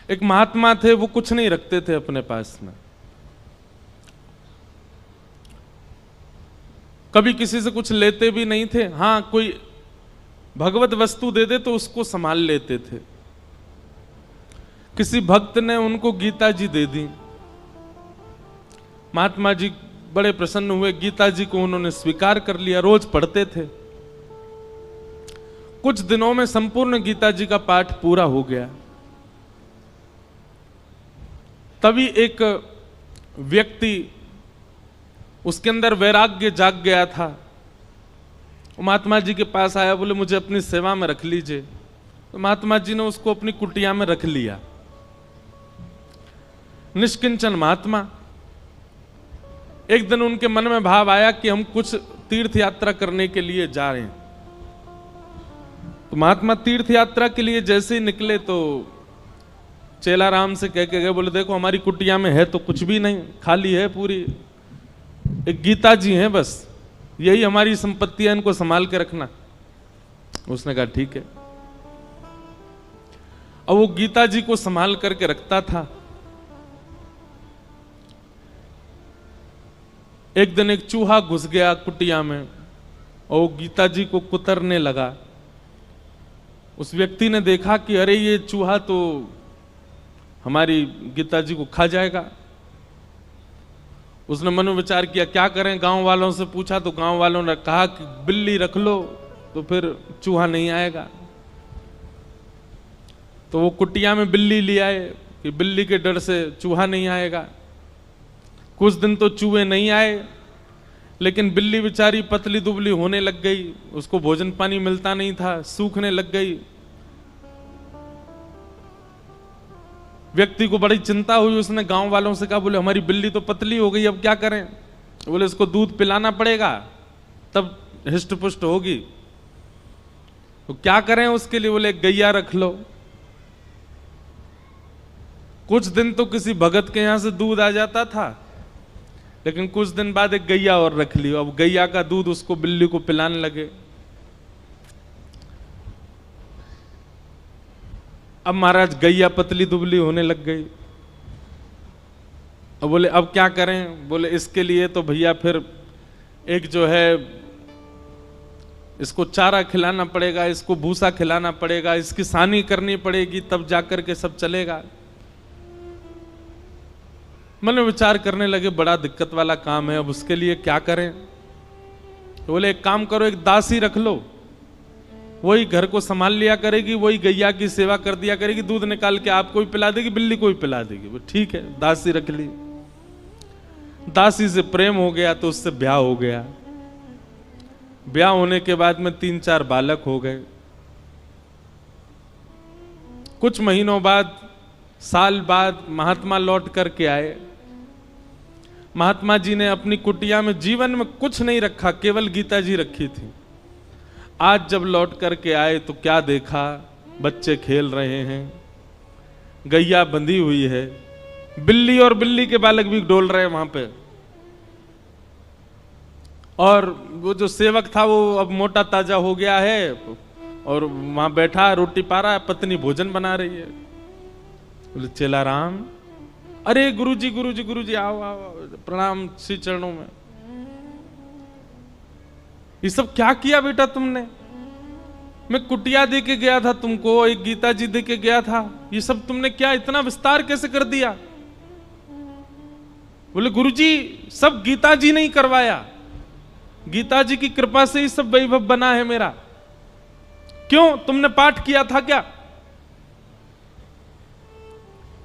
एक महात्मा थे, वो कुछ नहीं रखते थे अपने पास में, कभी किसी से कुछ लेते भी नहीं थे। हाँ, कोई भगवत वस्तु दे दे तो उसको संभाल लेते थे। किसी भक्त ने उनको गीता जी दे दी, महात्मा जी बड़े प्रसन्न हुए, गीता जी को उन्होंने स्वीकार कर लिया, रोज पढ़ते थे। कुछ दिनों में संपूर्ण गीता जी का पाठ पूरा हो गया। तभी एक व्यक्ति, उसके अंदर वैराग्य जाग गया था, वो महात्मा जी के पास आया, बोले मुझे अपनी सेवा में रख लीजिए। तो महात्मा जी ने उसको अपनी कुटिया में रख लिया। निष्किंचन महात्मा। एक दिन उनके मन में भाव आया कि हम कुछ तीर्थ यात्रा करने के लिए जा रहे हैं। तो महात्मा तीर्थ यात्रा के लिए जैसे ही निकले तो चेला राम से कह के गए, बोले देखो हमारी कुटिया में है तो कुछ भी नहीं, खाली है पूरी, एक गीता जी हैं बस, यही हमारी संपत्ति है, इनको संभाल के रखना। उसने कहा ठीक है। अब वो गीता जी को संभाल करके रखता था। एक दिन एक चूहा घुस गया कुटिया में और वो गीता जी को कुतरने लगा। उस व्यक्ति ने देखा कि अरे ये चूहा तो हमारी गीता जी को खा जाएगा। उसने मनोविचार किया क्या करें, गांव वालों से पूछा तो गांव वालों ने कहा कि बिल्ली रख लो तो फिर चूहा नहीं आएगा। तो वो कुटिया में बिल्ली ले आए कि बिल्ली के डर से चूहा नहीं आएगा। कुछ दिन तो चूहे नहीं आए, लेकिन बिल्ली बेचारी पतली दुबली होने लग गई, उसको भोजन पानी मिलता नहीं था, सूखने लग गई। व्यक्ति को बड़ी चिंता हुई, उसने गांव वालों से कहा, बोले हमारी बिल्ली तो पतली हो गई, अब क्या करें? बोले इसको दूध पिलाना पड़ेगा तब हिष्ट पुष्ट होगी। तो क्या करें उसके लिए? बोले गैया रख लो। कुछ दिन तो किसी भगत के यहां से दूध आ जाता था, लेकिन कुछ दिन बाद एक गैया और रख ली। अब गैया का दूध उसको बिल्ली को पिलाने लगे। अब महाराज गैया पतली दुबली होने लग गई। अब बोले अब क्या करें? बोले इसके लिए तो भैया फिर एक जो है इसको चारा खिलाना पड़ेगा, इसको भूसा खिलाना पड़ेगा, इसकी सानी करनी पड़ेगी, तब जाकर के सब चलेगा। मन में विचार करने लगे बड़ा दिक्कत वाला काम है, अब उसके लिए क्या करें? तो बोले एक काम करो, एक दासी रख लो, वही घर को संभाल लिया करेगी, वही गैया की सेवा कर दिया करेगी, दूध निकाल के आपको भी पिला देगी, बिल्ली को भी पिला देगी। वो ठीक है, दासी रख ली। दासी से प्रेम हो गया तो उससे ब्याह हो गया। ब्याह होने के बाद में 3-4 बालक हो गए। कुछ महीनों बाद, साल बाद महात्मा लौट करके आए। महात्मा जी ने अपनी कुटिया में जीवन में कुछ नहीं रखा, केवल गीता जी रखी थी। आज जब लौट करके आए तो क्या देखा? बच्चे खेल रहे हैं, गैया बंधी हुई है, बिल्ली और बिल्ली के बालक भी डोल रहे हैं वहां पे। और वो जो सेवक था वो अब मोटा ताजा हो गया है और वहां बैठा रोटी पा रहा है, पत्नी भोजन बना रही है। बोले चेला राम, अरे गुरुजी गुरुजी गुरुजी आओ आओ, प्रणाम श्री चरणों में। ये सब क्या किया बेटा तुमने? मैं कुटिया दे के गया था तुमको, एक गीता जी दे के गया था, ये सब तुमने क्या इतना विस्तार कैसे कर दिया? बोले गुरुजी सब गीता जी ने ही करवाया, गीता जी की कृपा से ही सब वैभव बना है मेरा। क्यों, तुमने पाठ किया था क्या?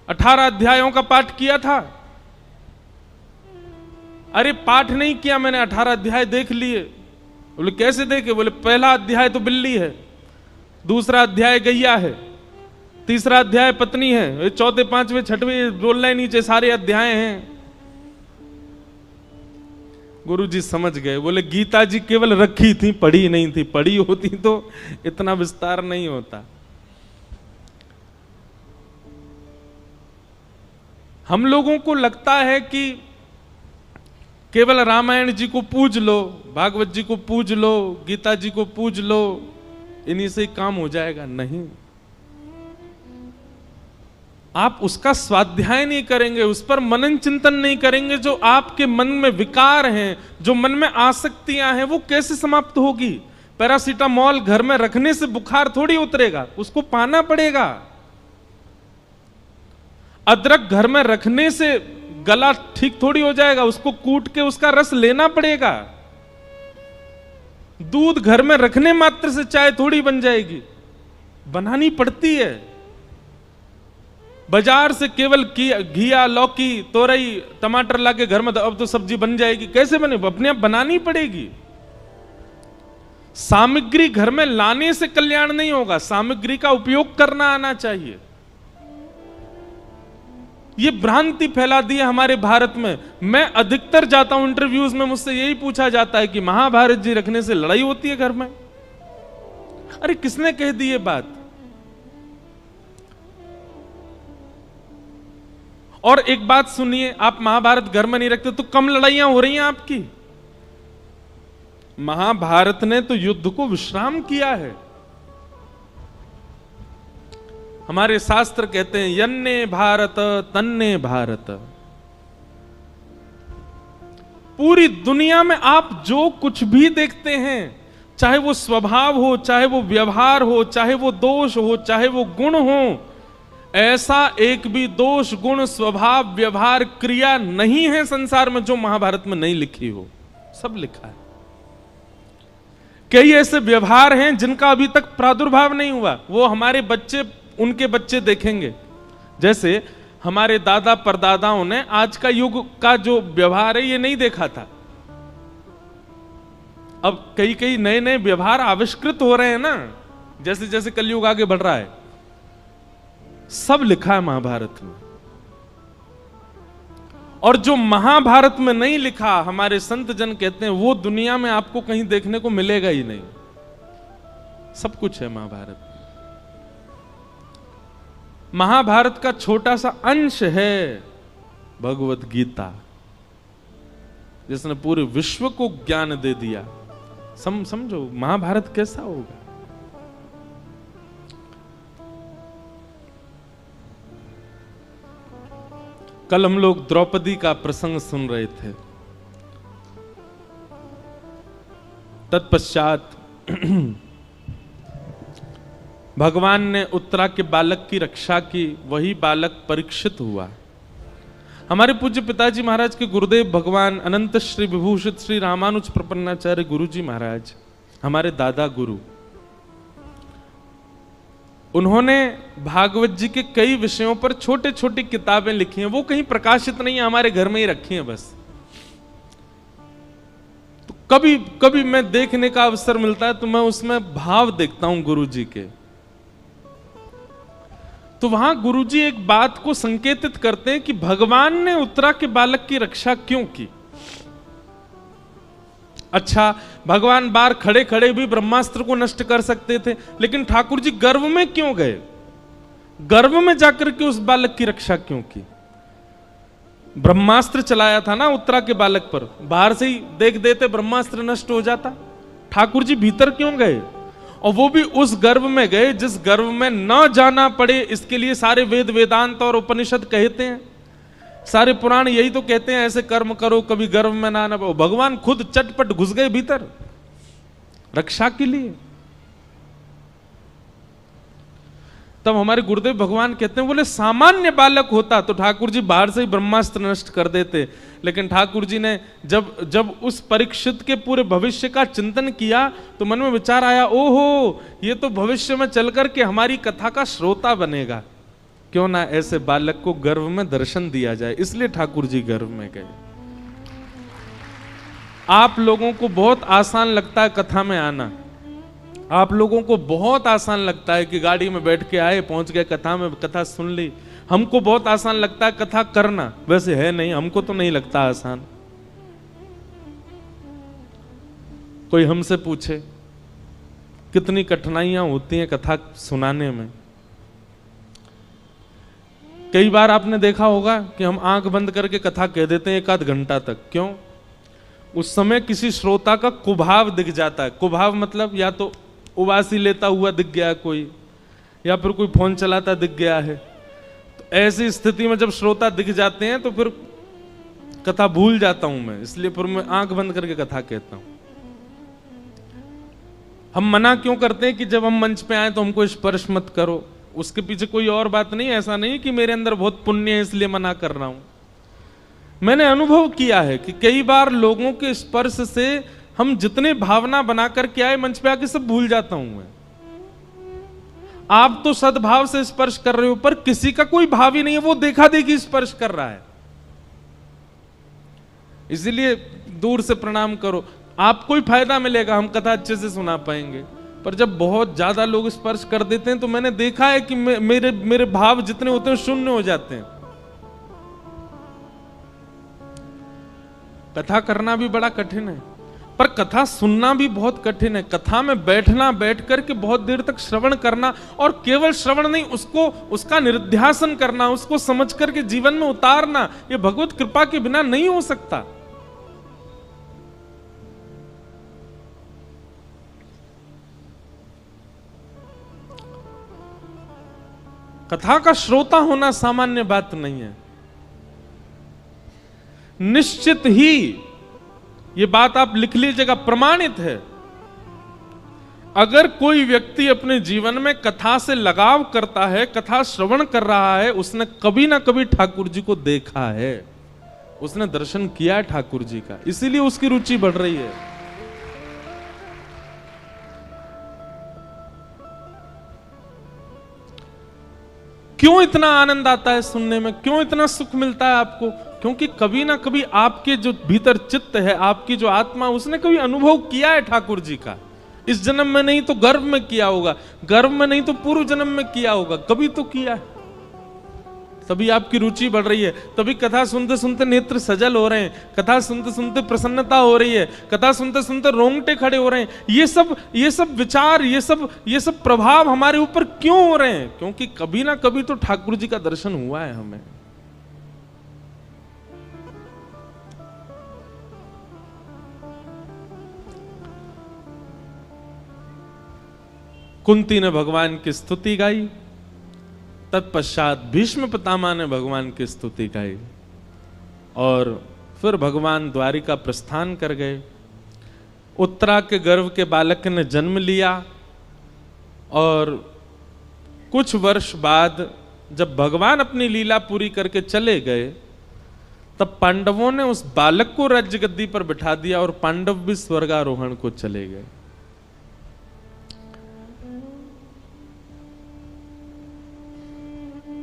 18 अध्यायों का पाठ किया था? अरे पाठ नहीं किया मैंने, 18 अध्याय देख लिए। बोले कैसे देखे? बोले पहला अध्याय तो बिल्ली है, दूसरा अध्याय गैया है, तीसरा अध्याय पत्नी है, चौथे पांचवें छठवें बोलना ही नीचे सारे अध्याय हैं। गुरुजी समझ गए। बोले गीता जी केवल रखी थी, पढ़ी नहीं थी, पढ़ी होती तो इतना विस्तार नहीं होता। हम लोगों को लगता है कि केवल रामायण जी को पूज लो, भागवत जी को पूज लो, गीता जी को पूज लो, इन्हीं से काम हो जाएगा। नहीं, आप उसका स्वाध्याय नहीं करेंगे, उस पर मनन चिंतन नहीं करेंगे, जो आपके मन में विकार हैं, जो मन में आसक्तियां हैं, वो कैसे समाप्त होगी? पैरासीटामोल घर में रखने से बुखार थोड़ी उतरेगा, उसको पाना पड़ेगा। अदरक घर में रखने से गला ठीक थोड़ी हो जाएगा, उसको कूट के उसका रस लेना पड़ेगा। दूध घर में रखने मात्र से चाय थोड़ी बन जाएगी, बनानी पड़ती है। बाजार से केवल घिया, लौकी, तोरई, टमाटर लाके घर में अब तो सब्जी बन जाएगी, कैसे बने? अपने आप बनानी पड़ेगी। सामग्री घर में लाने से कल्याण नहीं होगा, सामग्री का उपयोग करना आना चाहिए। ये भ्रांति फैला दी है हमारे भारत में। मैं अधिकतर जाता हूं इंटरव्यूज में, मुझसे यही पूछा जाता है कि महाभारत जी रखने से लड़ाई होती है घर में। अरे किसने कह दी ये बात? और एक बात सुनिए, आप महाभारत घर में नहीं रखते तो कम लड़ाइयां हो रही हैं आपकी। महाभारत ने तो युद्ध को विश्राम किया है। हमारे शास्त्र कहते हैं यन्ने भारत तन्ने भारत। पूरी दुनिया में आप जो कुछ भी देखते हैं, चाहे वो स्वभाव हो, चाहे वो व्यवहार हो, चाहे वो दोष हो, चाहे वो गुण हो, ऐसा एक भी दोष, गुण, स्वभाव, व्यवहार, क्रिया नहीं है संसार में जो महाभारत में नहीं लिखी हो। सब लिखा है। कई ऐसे व्यवहार हैं जिनका अभी तक प्रादुर्भाव नहीं हुआ, वो हमारे बच्चे, उनके बच्चे देखेंगे। जैसे हमारे दादा परदादाओं ने आज का युग का जो व्यवहार है ये नहीं देखा था। अब कई कई नए नए व्यवहार आविष्कृत हो रहे हैं ना, जैसे जैसे कलयुग आगे बढ़ रहा है। सब लिखा है महाभारत में। और जो महाभारत में नहीं लिखा, हमारे संत जन कहते हैं वो दुनिया में आपको कहीं देखने को मिलेगा ही नहीं। सब कुछ है महाभारत में। महाभारत का छोटा सा अंश है भगवत गीता, जिसने पूरे विश्व को ज्ञान दे दिया। समझो महाभारत कैसा होगा। कल हम लोग द्रौपदी का प्रसंग सुन रहे थे। तत्पश्चात भगवान ने उत्तरा के बालक की रक्षा की। वही बालक परीक्षित हुआ। हमारे पूज्य पिताजी महाराज के गुरुदेव भगवान अनंत श्री विभूषित श्री रामानुज प्रपन्नाचार्य गुरु जी महाराज, हमारे दादा गुरु, उन्होंने भागवत जी के कई विषयों पर छोटे छोटी किताबें लिखी हैं। वो कहीं प्रकाशित नहीं है, हमारे घर में ही रखी हैं बस। तो कभी कभी मैं देखने का अवसर मिलता है तो मैं उसमें भाव देखता हूं गुरु जी के। तो वहां गुरुजी एक बात को संकेतित करते हैं कि भगवान ने उत्तरा के बालक की रक्षा क्यों की। अच्छा, भगवान बाहर खड़े खड़े भी ब्रह्मास्त्र को नष्ट कर सकते थे, लेकिन ठाकुर जी गर्भ में क्यों गए? गर्भ में जाकर के उस बालक की रक्षा क्यों की? ब्रह्मास्त्र चलाया था ना उत्तरा के बालक पर, बाहर से ही देख देते ब्रह्मास्त्र नष्ट हो जाता। ठाकुर जी भीतर क्यों गए? और वो भी उस गर्भ में गए जिस गर्भ में न जाना पड़े। इसके लिए सारे वेद वेदांत और उपनिषद कहते हैं, सारे पुराण यही तो कहते हैं, ऐसे कर्म करो कभी गर्भ में ना पड़ो। भगवान खुद चटपट घुस गए भीतर रक्षा के लिए। तब हमारे गुरुदेव भगवान कहते हैं, बोले सामान्य बालक होता तो ठाकुर जी बाहर से ही ब्रह्मास्त्र नष्ट कर देते, लेकिन ठाकुर जी ने जब उस परीक्षित के पूरे भविष्य का चिंतन किया तो मन में विचार आया, ओहो ये तो भविष्य में चलकर के हमारी कथा का श्रोता बनेगा, क्यों ना ऐसे बालक को गर्भ में दर्शन दिया जाए। इसलिए ठाकुर जी गर्भ में गए। आप लोगों को बहुत आसान लगता है कथा में आना, आप लोगों को बहुत आसान लगता है कि गाड़ी में बैठ के आए, पहुंच गए कथा में, कथा सुन ली। हमको बहुत आसान लगता है कथा करना, वैसे है नहीं, हमको तो नहीं लगता आसान। कोई हमसे पूछे कितनी कठिनाइयां होती हैं कथा सुनाने में। कई बार आपने देखा होगा कि हम आंख बंद करके कथा कह देते हैं 1 आध घंटा तक। क्यों? उस समय किसी श्रोता का कुभाव दिख जाता है। कुभाव मतलब या तो उबासी लेता हुआ दिख गया कोई, या फिर कोई फोन चलाता दिख गया है। तो ऐसी स्थिति में जब श्रोता दिख जाते हैं तो फिर कथा भूल जाता हूं मैं, इसलिए फिर मैं आंख बंद करके कथा कहता हूं। हम मना क्यों करते हैं कि जब हम मंच पे आए तो हमको स्पर्श मत करो, उसके पीछे कोई और बात नहीं। ऐसा नहीं कि मेरे अंदर बहुत पुण्य है इसलिए मना कर रहा हूं। मैंने अनुभव किया है कि कई बार लोगों के स्पर्श से हम जितने भावना बना करके आए मंच पे आके सब भूल जाता हूं मैं। आप तो सद्भाव से स्पर्श कर रहे हो, पर किसी का कोई भाव ही नहीं है, वो देखा देखी स्पर्श कर रहा है। इसीलिए दूर से प्रणाम करो, आपको ही फायदा मिलेगा, हम कथा अच्छे से सुना पाएंगे। पर जब बहुत ज्यादा लोग स्पर्श कर देते हैं तो मैंने देखा है कि मेरे भाव जितने होते हैं शून्य हो जाते हैं। कथा करना भी बड़ा कठिन है, पर कथा सुनना भी बहुत कठिन है। कथा में बैठना, बैठ करके बहुत देर तक श्रवण करना, और केवल श्रवण नहीं, उसका निरुध्यासन करना, उसको समझ करके जीवन में उतारना, ये भगवत कृपा के बिना नहीं हो सकता। कथा का श्रोता होना सामान्य बात नहीं है। निश्चित ही ये बात आप लिख लीजिएगा, प्रमाणित है। अगर कोई व्यक्ति अपने जीवन में कथा से लगाव करता है, कथा श्रवण कर रहा है, उसने कभी ना कभी ठाकुर जी को देखा है, उसने दर्शन किया है ठाकुर जी का, इसीलिए उसकी रुचि बढ़ रही है। क्यों इतना आनंद आता है सुनने में, क्यों इतना सुख मिलता है आपको? क्योंकि कभी ना कभी आपके जो भीतर चित्त है, आपकी जो आत्मा, उसने कभी अनुभव किया है ठाकुर जी का। इस जन्म में नहीं तो गर्भ में किया होगा, गर्भ में नहीं तो पूर्व जन्म में किया होगा, कभी तो किया है। तभी आपकी रुचि बढ़ रही है, तभी कथा सुनते सुनते नेत्र सजल हो रहे हैं, कथा सुनते सुनते प्रसन्नता हो रही है, कथा सुनते सुनते रोंगटे खड़े हो रहे हैं। ये सब विचार, ये सब प्रभाव हमारे ऊपर क्यों हो रहे हैं? क्योंकि कभी ना कभी तो ठाकुर जी का दर्शन हुआ है हमें। कुंती ने भगवान की स्तुति गाई, तत्पश्चात भीष्म पितामह ने भगवान की स्तुति गाई, और फिर भगवान द्वारिका प्रस्थान कर गए। उत्तरा के गर्भ के बालक ने जन्म लिया, और कुछ वर्ष बाद जब भगवान अपनी लीला पूरी करके चले गए, तब पांडवों ने उस बालक को राज्य गद्दी पर बिठा दिया, और पांडव भी स्वर्गारोहण को चले गए।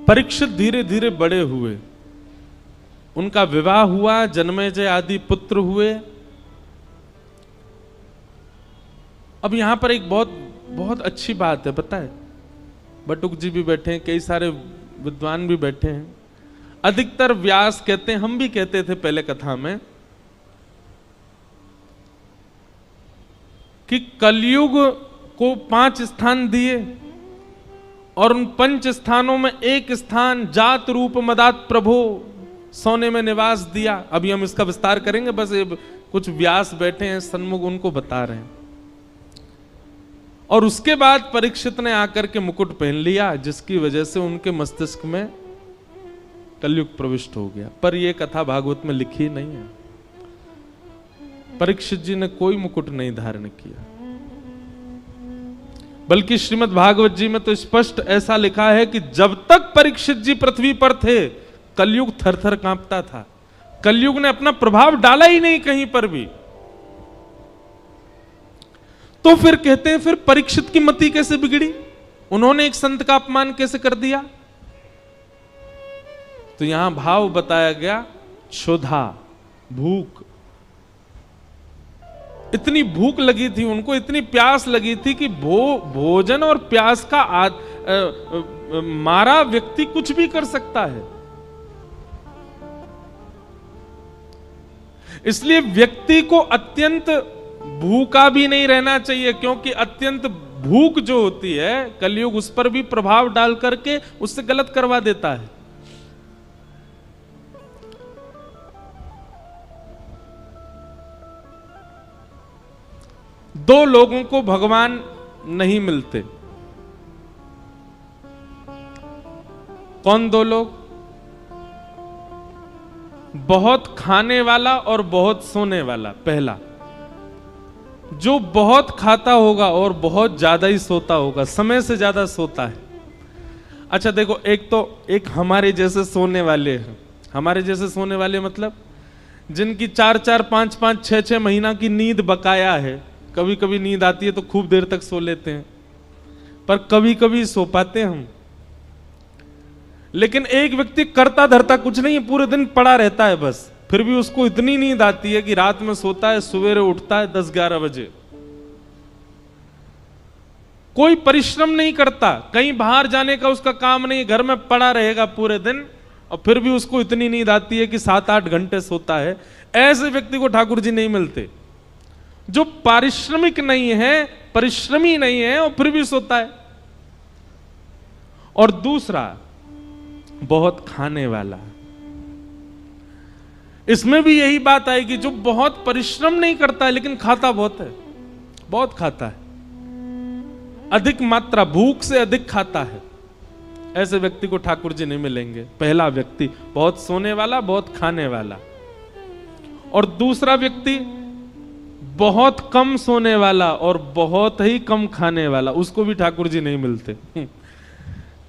परीक्षित धीरे धीरे बड़े हुए, उनका विवाह हुआ, जन्मेजय आदि पुत्र हुए। अब यहां पर एक बहुत अच्छी बात है, पता है? बटुक जी भी बैठे हैं, कई सारे विद्वान भी बैठे हैं। अधिकतर व्यास कहते हैं, हम भी कहते थे पहले कथा में, कि कलयुग को 5 स्थान दिए, और उन 5 स्थानों में एक स्थान जात रूप मदात प्रभो सोने में निवास दिया। अभी हम इसका विस्तार करेंगे, बस कुछ व्यास बैठे हैं सन्मुख, उनको बता रहे हैं। और उसके बाद परीक्षित ने आकर के मुकुट पहन लिया, जिसकी वजह से उनके मस्तिष्क में कलयुग प्रविष्ट हो गया। पर यह कथा भागवत में लिखी नहीं है। परीक्षित जी ने कोई मुकुट नहीं धारण किया, बल्कि श्रीमद् भागवत जी में तो स्पष्ट ऐसा लिखा है कि जब तक परीक्षित जी पृथ्वी पर थे, कलयुग थरथर कांपता था। कलयुग ने अपना प्रभाव डाला ही नहीं कहीं पर भी। तो फिर कहते हैं, फिर परीक्षित की मति कैसे बिगड़ी? उन्होंने एक संत का अपमान कैसे कर दिया? तो यहां भाव बताया गया, क्षुधा, भूख। इतनी भूख लगी थी उनको, इतनी प्यास लगी थी कि भोजन और प्यास का मारा व्यक्ति कुछ भी कर सकता है। इसलिए व्यक्ति को अत्यंत भूखा भी नहीं रहना चाहिए, क्योंकि अत्यंत भूख जो होती है, कलयुग उस पर भी प्रभाव डाल करके उससे गलत करवा देता है। दो लोगों को भगवान नहीं मिलते, कौन दो लोग? बहुत खाने वाला और बहुत सोने वाला। पहला, जो बहुत खाता होगा और बहुत ज्यादा ही सोता होगा, समय से ज्यादा सोता है। अच्छा देखो, एक हमारे जैसे सोने वाले हैं। हमारे जैसे सोने वाले मतलब जिनकी 4-4, 5-5, 6-6 महीना की नींद बकाया है। कभी कभी नींद आती है तो खूब देर तक सो लेते हैं, पर कभी कभी सो पाते हैं हम। लेकिन एक व्यक्ति करता धरता कुछ नहीं है, पूरे दिन पड़ा रहता है बस, फिर भी उसको इतनी नींद आती है कि रात में सोता है, सवेरे उठता है 10-11 बजे। कोई परिश्रम नहीं करता, कहीं बाहर जाने का उसका काम नहीं, घर में पड़ा रहेगा पूरे दिन, और फिर भी उसको इतनी नींद आती है कि 7-8 घंटे सोता है। ऐसे व्यक्ति को ठाकुर जी नहीं मिलते, जो पारिश्रमिक नहीं है, परिश्रमी नहीं है और फिर भी सोता है। और दूसरा, बहुत खाने वाला। इसमें भी यही बात आएगी, जो बहुत परिश्रम नहीं करता है लेकिन खाता बहुत है, बहुत खाता है, अधिक मात्रा, भूख से अधिक खाता है। ऐसे व्यक्ति को ठाकुर जी नहीं मिलेंगे। पहला व्यक्ति बहुत सोने वाला, बहुत खाने वाला। और दूसरा व्यक्ति बहुत कम सोने वाला और बहुत ही कम खाने वाला, उसको भी ठाकुर जी नहीं मिलते।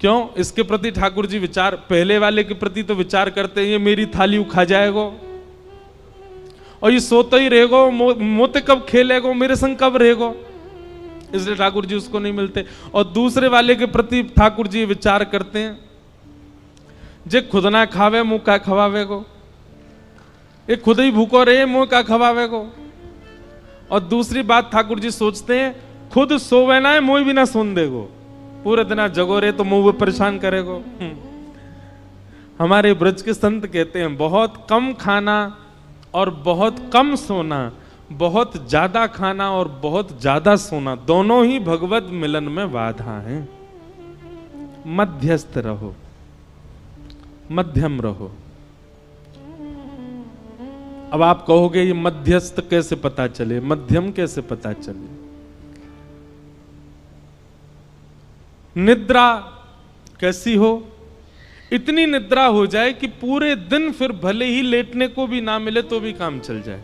क्यों? इसके प्रति ठाकुर जी विचार, पहले वाले के प्रति तो विचार करते हैं, ये मेरी थाली खा जाएगो और ये सोता ही रहेगो, मोते कब खेलेगो, मेरे संग कब रहेगो, इसलिए ठाकुर जी उसको नहीं मिलते। और दूसरे वाले के प्रति ठाकुर जी विचार करते हैं, जे खुद ना खावे मुंह का खवावेगो, ये खुद ही भूखो रहे मुंह का खवावेगो। और दूसरी बात ठाकुर जी सोचते हैं, खुद सोवे ना है मुंह भी ना सोन देगो, पूरे दिन जगो रहे तो मुंह परेशान करेगो। हमारे ब्रज के संत कहते हैं, बहुत कम खाना और बहुत कम सोना, बहुत ज्यादा खाना और बहुत ज्यादा सोना, दोनों ही भगवत मिलन में बाधा हैं। मध्यस्थ रहो, मध्यम रहो। अब आप कहोगे ये मध्यस्थ कैसे पता चले, मध्यम कैसे पता चले? निद्रा कैसी हो? इतनी निद्रा हो जाए कि पूरे दिन फिर भले ही लेटने को भी ना मिले तो भी काम चल जाए,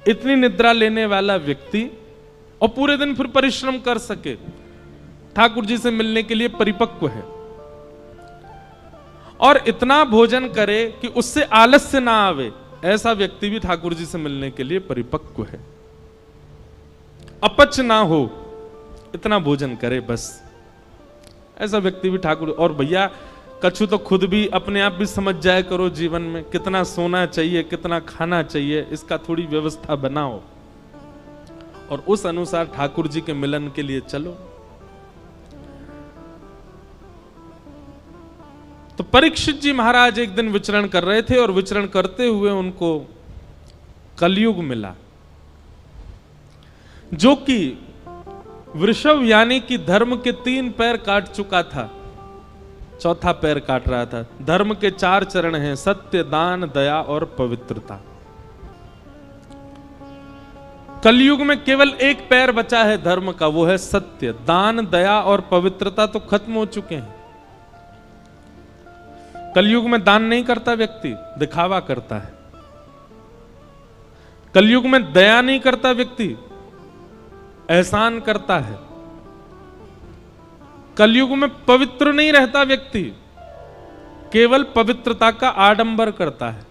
इतनी निद्रा लेने वाला व्यक्ति, और पूरे दिन फिर परिश्रम कर सके, ठाकुर जी से मिलने के लिए परिपक्व है। और इतना भोजन करे कि उससे आलस्य ना आवे, ऐसा व्यक्ति भी ठाकुर जी से मिलने के लिए परिपक्व है। अपच ना हो, इतना भोजन करे बस, ऐसा व्यक्ति भी ठाकुर। और भैया कछु तो खुद भी अपने आप भी समझ जाया करो, जीवन में कितना सोना चाहिए, कितना खाना चाहिए, इसका थोड़ी व्यवस्था बनाओ और उस अनुसार ठाकुर जी के मिलन के लिए चलो। तो परीक्षित जी महाराज एक दिन विचरण कर रहे थे और विचरण करते हुए उनको कलयुग मिला, जो कि वृषभ यानी कि धर्म के 3 पैर काट चुका था, चौथा पैर काट रहा था। धर्म के 4 चरण हैं, सत्य, दान, दया और पवित्रता। कलयुग में केवल एक पैर बचा है धर्म का, वो है सत्य। दान, दया और पवित्रता तो खत्म हो चुके हैं। कलयुग में दान नहीं करता व्यक्ति, दिखावा करता है। कलयुग में दया नहीं करता व्यक्ति, एहसान करता है। कलयुग में पवित्र नहीं रहता व्यक्ति, केवल पवित्रता का आडंबर करता है।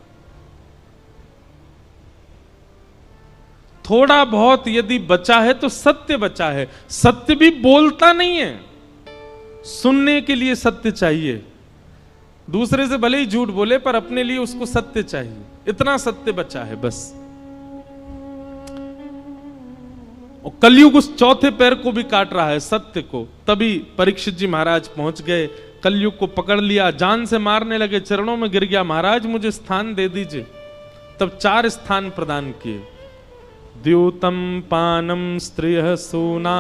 थोड़ा बहुत यदि बचा है तो सत्य बचा है। सत्य भी बोलता नहीं है, सुनने के लिए सत्य चाहिए। दूसरे से भले ही झूठ बोले पर अपने लिए उसको सत्य चाहिए, इतना सत्य बचा है बस। और कलयुग उस चौथे पैर को भी काट रहा है, सत्य को। तभी परीक्षित जी महाराज पहुंच गए, कलयुग को पकड़ लिया, जान से मारने लगे, चरणों में गिर गया, महाराज मुझे स्थान दे दीजिए। तब 4 स्थान प्रदान किए, द्यूतम पानम स्त्रियः सूना,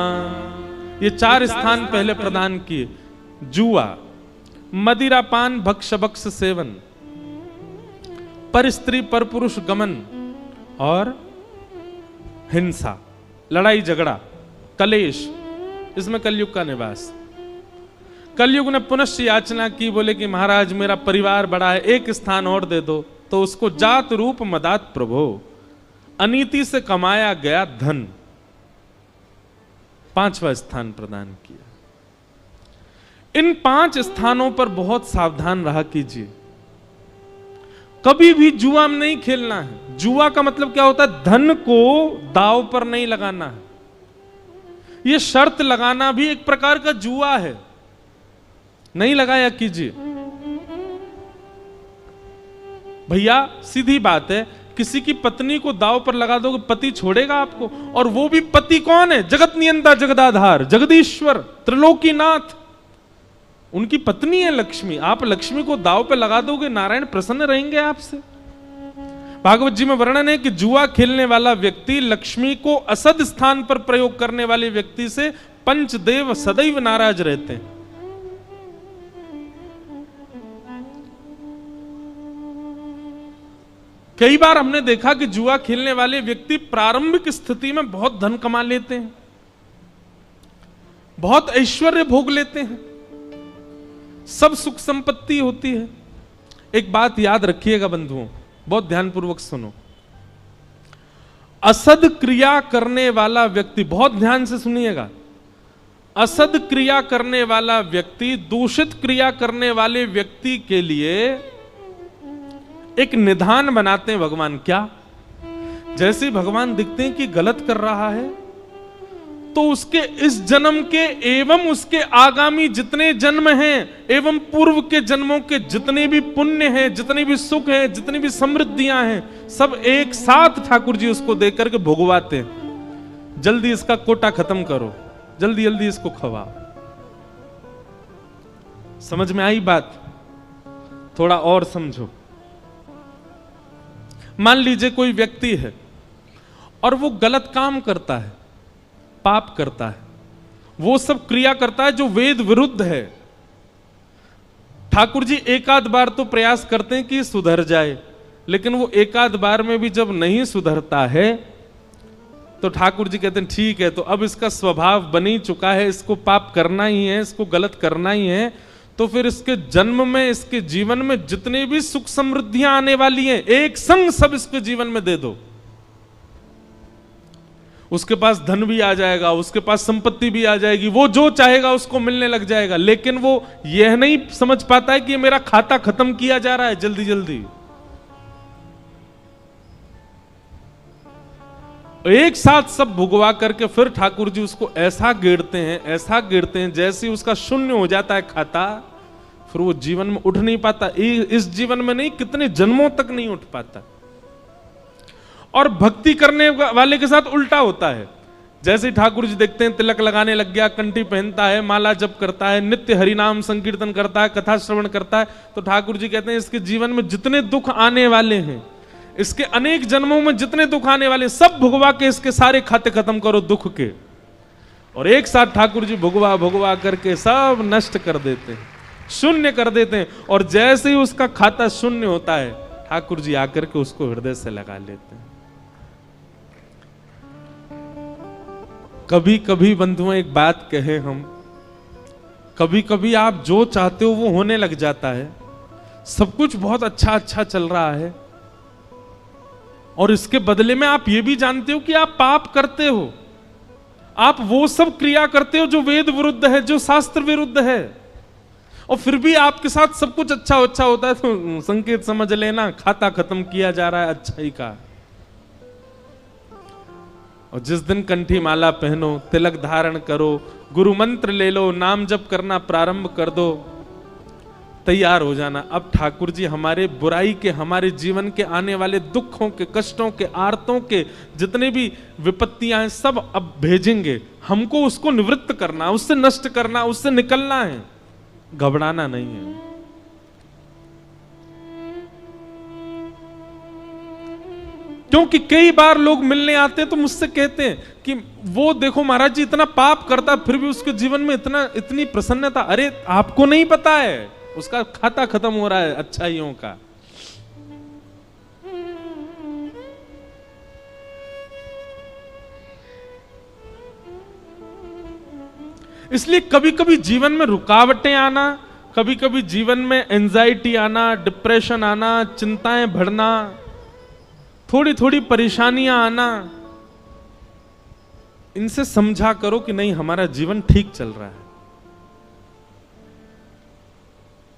ये 4 स्थान पहले प्रदान किए। जुआ, मदिरापान, भक्ष भक्ष सेवन, पर स्त्री पर पुरुष गमन और हिंसा, लड़ाई झगड़ा, कलेश, इसमें कलयुग का निवास। कलयुग ने पुनश्च याचना की, बोले कि महाराज मेरा परिवार बड़ा है, एक स्थान और दे दो। तो उसको जात रूप मदात प्रभो, अनीति से कमाया गया धन, 5वां स्थान प्रदान किया। इन 5 स्थानों पर बहुत सावधान रहा कीजिए। कभी भी जुआ में नहीं खेलना है। जुआ का मतलब क्या होता है? धन को दांव पर नहीं लगाना है। यह शर्त लगाना भी एक प्रकार का जुआ है, नहीं लगाया कीजिए भैया। सीधी बात है, किसी की पत्नी को दांव पर लगा दोगे, पति छोड़ेगा आपको। और वो भी पति कौन है? जगत नियंता, जगदाधार, जगदीश्वर, त्रिलोकीनाथ, उनकी पत्नी है लक्ष्मी। आप लक्ष्मी को दांव पे लगा दोगे, नारायण प्रसन्न रहेंगे आपसे। भागवत जी में वर्णन है कि जुआ खेलने वाला व्यक्ति लक्ष्मी को असद स्थान पर प्रयोग करने वाले व्यक्ति से पंचदेव सदैव नाराज रहते हैं। कई बार हमने देखा कि जुआ खेलने वाले व्यक्ति प्रारंभिक स्थिति में बहुत धन कमा लेते हैं, बहुत ऐश्वर्य भोग लेते हैं, सब सुख संपत्ति होती है। एक बात याद रखिएगा बंधुओं, बहुत ध्यानपूर्वक सुनो। असद क्रिया करने वाला व्यक्ति, बहुत ध्यान से सुनिएगा, असद क्रिया करने वाला व्यक्ति दूषित क्रिया करने वाले व्यक्ति के लिए एक निधान बनाते हैं भगवान। क्या? जैसे भगवान दिखते हैं कि गलत कर रहा है, तो उसके इस जन्म के एवं उसके आगामी जितने जन्म हैं एवं पूर्व के जन्मों के जितने भी पुण्य हैं, जितने भी सुख हैं, जितनी भी समृद्धियां हैं, सब एक साथ ठाकुर जी उसको देकर के भोगवाते हैं। जल्दी इसका कोटा खत्म करो, जल्दी जल्दी इसको खवाओ। समझ में आई बात? थोड़ा और समझो। मान लीजिए कोई व्यक्ति है और वो गलत काम करता है, पाप करता है, वो सब क्रिया करता है जो वेद विरुद्ध है। ठाकुर जी एकाध बार तो प्रयास करते हैं कि सुधर जाए, लेकिन वो एकाध बार में भी जब नहीं सुधरता है तो ठाकुर जी कहते हैं ठीक है, तो अब इसका स्वभाव बन ही चुका है, इसको पाप करना ही है, इसको गलत करना ही है, तो फिर इसके जन्म में, इसके जीवन में जितने भी सुख समृद्धियां आने वाली हैं, एक संग सब इसके जीवन में दे दो। उसके पास धन भी आ जाएगा, उसके पास संपत्ति भी आ जाएगी, वो जो चाहेगा उसको मिलने लग जाएगा। लेकिन वो यह नहीं समझ पाता है कि ये मेरा खाता खत्म किया जा रहा है जल्दी जल्दी। एक साथ सब भुगवा करके फिर ठाकुर जी उसको ऐसा गिरते हैं, ऐसा गिरते हैं, जैसे उसका शून्य हो जाता है खाता, फिर वो जीवन में उठ नहीं पाता। इस जीवन में नहीं, कितने जन्मों तक नहीं उठ पाता। और भक्ति करने वाले के साथ उल्टा होता है। जैसे ठाकुर जी देखते हैं तिलक लगाने लग गया, कंठी पहनता है, माला जप करता है, नित्य हरिनाम संकीर्तन करता है, कथा श्रवण करता है, तो ठाकुर जी कहते हैं इसके जीवन में जितने दुख आने वाले हैं, इसके अनेक जन्मों में जितने दुख आने वाले, सब भुगवा के इसके सारे खाते खत्म करो दुख के। और एक साथ ठाकुर जी भुगवा भुगवा करके सब नष्ट कर देते हैं, शून्य कर देते हैं। और जैसे ही उसका खाता शून्य होता है, ठाकुर जी आकर के उसको हृदय से लगा लेते हैं। कभी कभी बंधुओं एक बात कहें हम, कभी कभी आप जो चाहते हो वो होने लग जाता है, सब कुछ बहुत अच्छा अच्छा चल रहा है, और इसके बदले में आप ये भी जानते हो कि आप पाप करते हो, आप वो सब क्रिया करते हो जो वेद विरुद्ध है, जो शास्त्र विरुद्ध है, और फिर भी आपके साथ सब कुछ अच्छा अच्छा होता है, तो संकेत समझ लेना खाता खत्म किया जा रहा है अच्छाई का। और जिस दिन कंठी माला पहनो, तिलक धारण करो, गुरु मंत्र ले लो, नाम जप करना प्रारंभ कर दो, तैयार हो जाना। अब ठाकुर जी हमारे बुराई के, हमारे जीवन के आने वाले दुखों के, कष्टों के, आर्तों के जितने भी विपत्तियां हैं सब अब भेजेंगे। हमको उसको निवृत्त करना, उससे नष्ट करना, उससे निकलना है, घबराना नहीं है। क्योंकि कई बार लोग मिलने आते हैं तो मुझसे कहते हैं कि वो देखो महाराज जी इतना पाप करता फिर भी उसके जीवन में इतनी प्रसन्नता। अरे आपको नहीं पता है, उसका खाता खत्म हो रहा है अच्छाइयों का। इसलिए कभी कभी जीवन में रुकावटें आना, कभी कभी जीवन में एंजाइटी आना, डिप्रेशन आना, चिंताएं बढ़ना, थोड़ी थोड़ी परेशानियां आना, इनसे समझा करो कि नहीं हमारा जीवन ठीक चल रहा है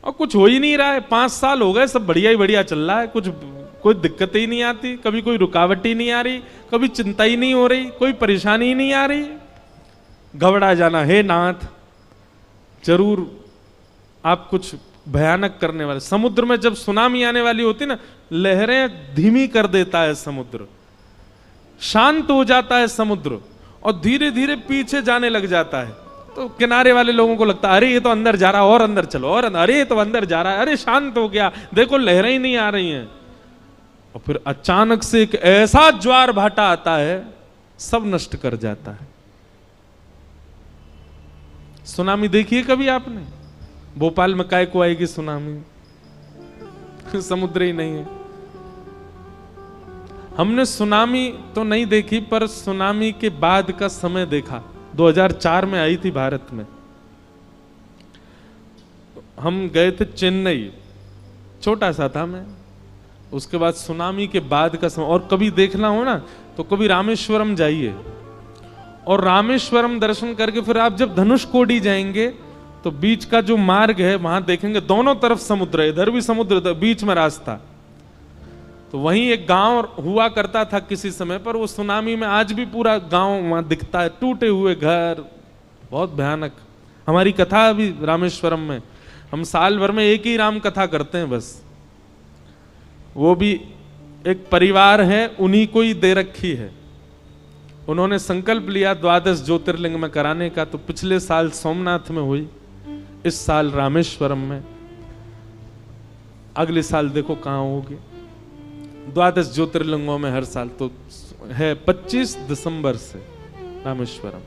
और कुछ हो ही नहीं रहा है। 5 साल हो गए, सब बढ़िया ही बढ़िया चल रहा है, कुछ कोई दिक्कत ही नहीं आती, कभी कोई रुकावट ही नहीं आ रही, कभी चिंता ही नहीं हो रही, कोई परेशानी ही नहीं आ रही। घबरा जाना, हे नाथ जरूर आप कुछ भयानक करने वाले। समुद्र में जब सुनामी आने वाली होती ना, लहरें धीमी कर देता है समुद्र, शांत हो जाता है समुद्र और धीरे धीरे पीछे जाने लग जाता है। तो किनारे वाले लोगों को लगता है अरे ये तो अंदर जा रहा है, और अंदर चलो, और अरे ये तो अंदर जा रहा है, अरे शांत हो गया, देखो लहरें ही नहीं आ रही हैं। और फिर अचानक से एक ऐसा ज्वार भाटा आता है, सब नष्ट कर जाता है। सुनामी देखिए कभी आपने? भोपाल में काय को आएगी सुनामी, समुद्र ही नहीं है। हमने सुनामी तो नहीं देखी, पर सुनामी के बाद का समय देखा। 2004 में आई थी भारत में, हम गए थे चेन्नई, छोटा सा था मैं। उसके बाद सुनामी के बाद का समय, और कभी देखना हो ना तो कभी रामेश्वरम जाइए, और रामेश्वरम दर्शन करके फिर आप जब धनुषकोडी जाएंगे तो बीच का जो मार्ग है वहां देखेंगे दोनों तरफ समुद्र है, इधर भी समुद्र, बीच में रास्ता। तो वहीं एक गांव हुआ करता था किसी समय पर, वो सुनामी में आज भी पूरा गांव वहां दिखता है, टूटे हुए घर, बहुत भयानक। हमारी कथा अभी रामेश्वरम में, हम साल भर में एक ही राम कथा करते हैं बस। वो भी एक परिवार है, उन्हीं को ही दे रखी है। उन्होंने संकल्प लिया 12 ज्योतिर्लिंग में कराने का, तो पिछले साल सोमनाथ में हुई, इस साल रामेश्वरम में, अगले साल देखो कहां होगी। 12 ज्योतिर्लिंगों में हर साल तो है 25 दिसंबर से रामेश्वरम।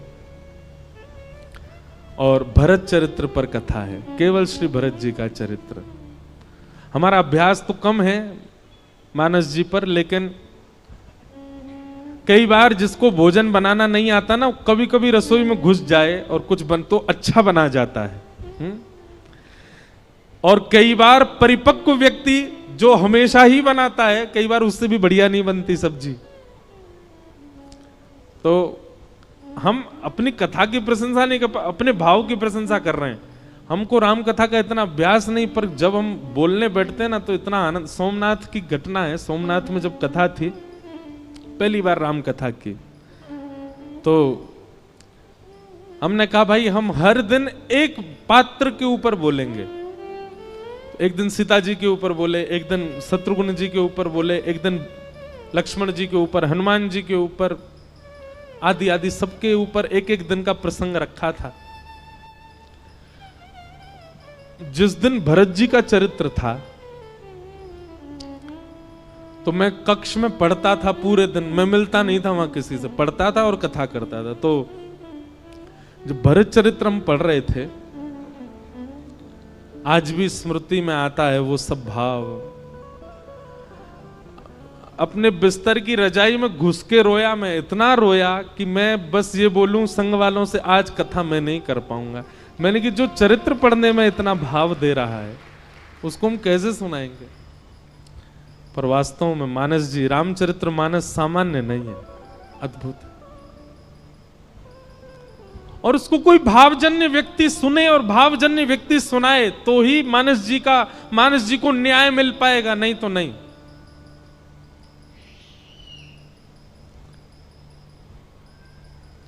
और भरत चरित्र पर कथा है, केवल श्री भरत जी का चरित्र। हमारा अभ्यास तो कम है मानस जी पर, लेकिन कई बार जिसको भोजन बनाना नहीं आता ना, कभी कभी रसोई में घुस जाए और कुछ बन तो अच्छा बना जाता है। और कई बार परिपक्व व्यक्ति जो हमेशा ही बनाता है, कई बार उससे भी बढ़िया नहीं बनती सब्जी। तो हम अपनी कथा की प्रशंसा नहीं कर, अपने भाव की प्रशंसा कर रहे हैं। हमको राम कथा का इतना अभ्यास नहीं, पर जब हम बोलने बैठते हैं ना तो इतना आनंद। सोमनाथ की घटना है, सोमनाथ में जब कथा थी, पहली बार राम कथा की, तो हमने कहा भाई हम हर दिन एक पात्र के ऊपर बोलेंगे। एक दिन सीता जी के ऊपर बोले, एक दिन शत्रुघ्न जी के ऊपर बोले, एक दिन लक्ष्मण जी के ऊपर, हनुमान जी के ऊपर, आदि आदि सबके ऊपर एक एक दिन का प्रसंग रखा था। जिस दिन भरत जी का चरित्र था तो मैं कक्ष में पढ़ता था पूरे दिन, मैं मिलता नहीं था वहां किसी से, पढ़ता था और कथा करता था। तो जब भरत चरित्र हम पढ़ रहे थे, आज भी स्मृति में आता है वो सब भाव। अपने बिस्तर की रजाई में घुस के रोया, मैं इतना रोया कि मैं बस ये बोलूं संग वालों से, आज कथा मैं नहीं कर पाऊंगा। मैंने कि जो चरित्र पढ़ने में इतना भाव दे रहा है उसको हम कैसे सुनाएंगे। पर वास्तव में मानस जी, रामचरित्र मानस सामान्य नहीं है, अद्भुत है। और उसको कोई भावजन्य व्यक्ति सुने और भावजन्य व्यक्ति सुनाए तो ही मानस जी को न्याय मिल पाएगा, नहीं तो नहीं।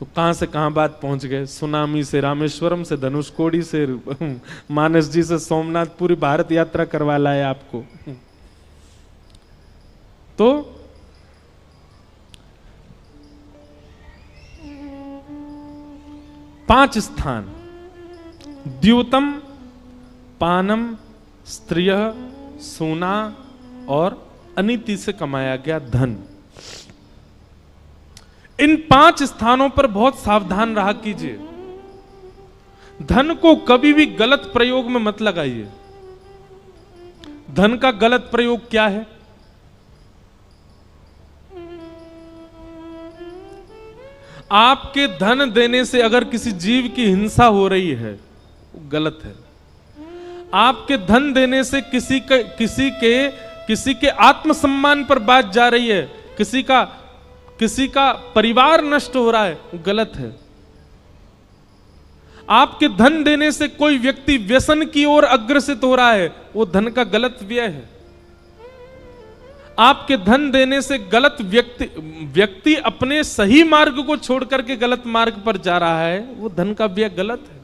तो कहां से कहां बात पहुंच गए, सुनामी से रामेश्वरम से धनुषकोडी से मानस जी से सोमनाथ, पूरी भारत यात्रा करवा लाए आपको। तो पांच स्थान, द्यूतम, पानम, स्त्रिय, सोना और अनीति से कमाया गया धन। इन 5 स्थानों पर बहुत सावधान रहा कीजिए। धन को कभी भी गलत प्रयोग में मत लगाइए। धन का गलत प्रयोग क्या है? आपके धन देने से अगर किसी जीव की हिंसा हो रही है वो गलत है। आपके धन देने से किसी के आत्मसम्मान पर बात जा रही है, किसी का परिवार नष्ट हो रहा है, वो गलत है। आपके धन देने से कोई व्यक्ति व्यसन की ओर अग्रसित हो रहा है, वो धन का गलत व्यय है। आपके धन देने से गलत व्यक्ति अपने सही मार्ग को छोड़ करके गलत मार्ग पर जा रहा है, वो धन का व्यय गलत है।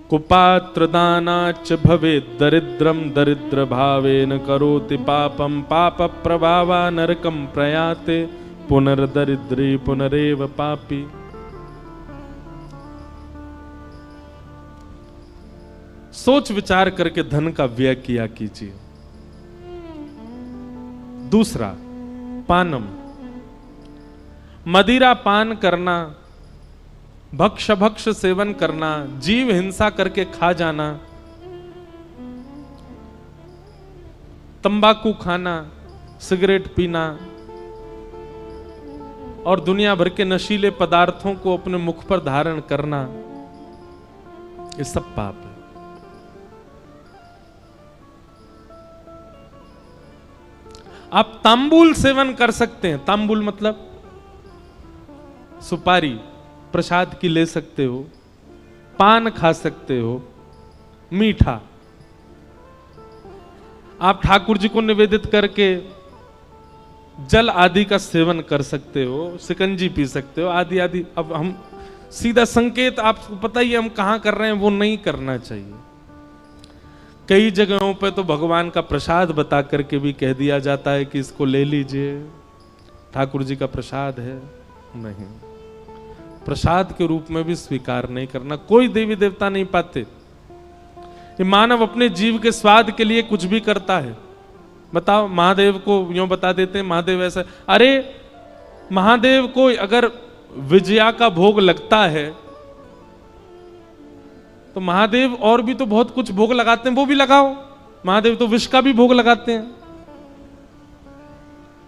कुपात्र दानाच भवे दरिद्रम दरिद्र भावेन करोति पापम पाप प्रभावा नरकम प्रयाते पुनर्दरिद्री पुनरेव पापी। सोच विचार करके धन का व्यय किया कीजिए। दूसरा, पानम, मदिरा पान करना, भक्ष सेवन करना, जीव हिंसा करके खा जाना, तंबाकू खाना, सिगरेट पीना और दुनिया भर के नशीले पदार्थों को अपने मुख पर धारण करना, ये सब पाप है। आप तांबूल सेवन कर सकते हैं। तांबूल मतलब सुपारी प्रसाद की ले सकते हो, पान खा सकते हो, मीठा आप ठाकुर जी को निवेदित करके जल आदि का सेवन कर सकते हो, शिकंजी पी सकते हो, आदि आदि। अब हम सीधा संकेत, आपको पता ही है हम कहां कर रहे हैं, वो नहीं करना चाहिए। कई जगहों पे तो भगवान का प्रसाद बता करके भी कह दिया जाता है कि इसको ले लीजिए, ठाकुर जी का प्रसाद है। नहीं, प्रसाद के रूप में भी स्वीकार नहीं करना। कोई देवी देवता नहीं पाते। ये मानव अपने जीव के स्वाद के लिए कुछ भी करता है। बताओ, महादेव को यूं बता देते हैं महादेव ऐसा। अरे महादेव को अगर विजया का भोग लगता है तो महादेव और भी तो बहुत कुछ भोग लगाते हैं, वो भी लगाओ। महादेव तो विष का भी भोग लगाते हैं।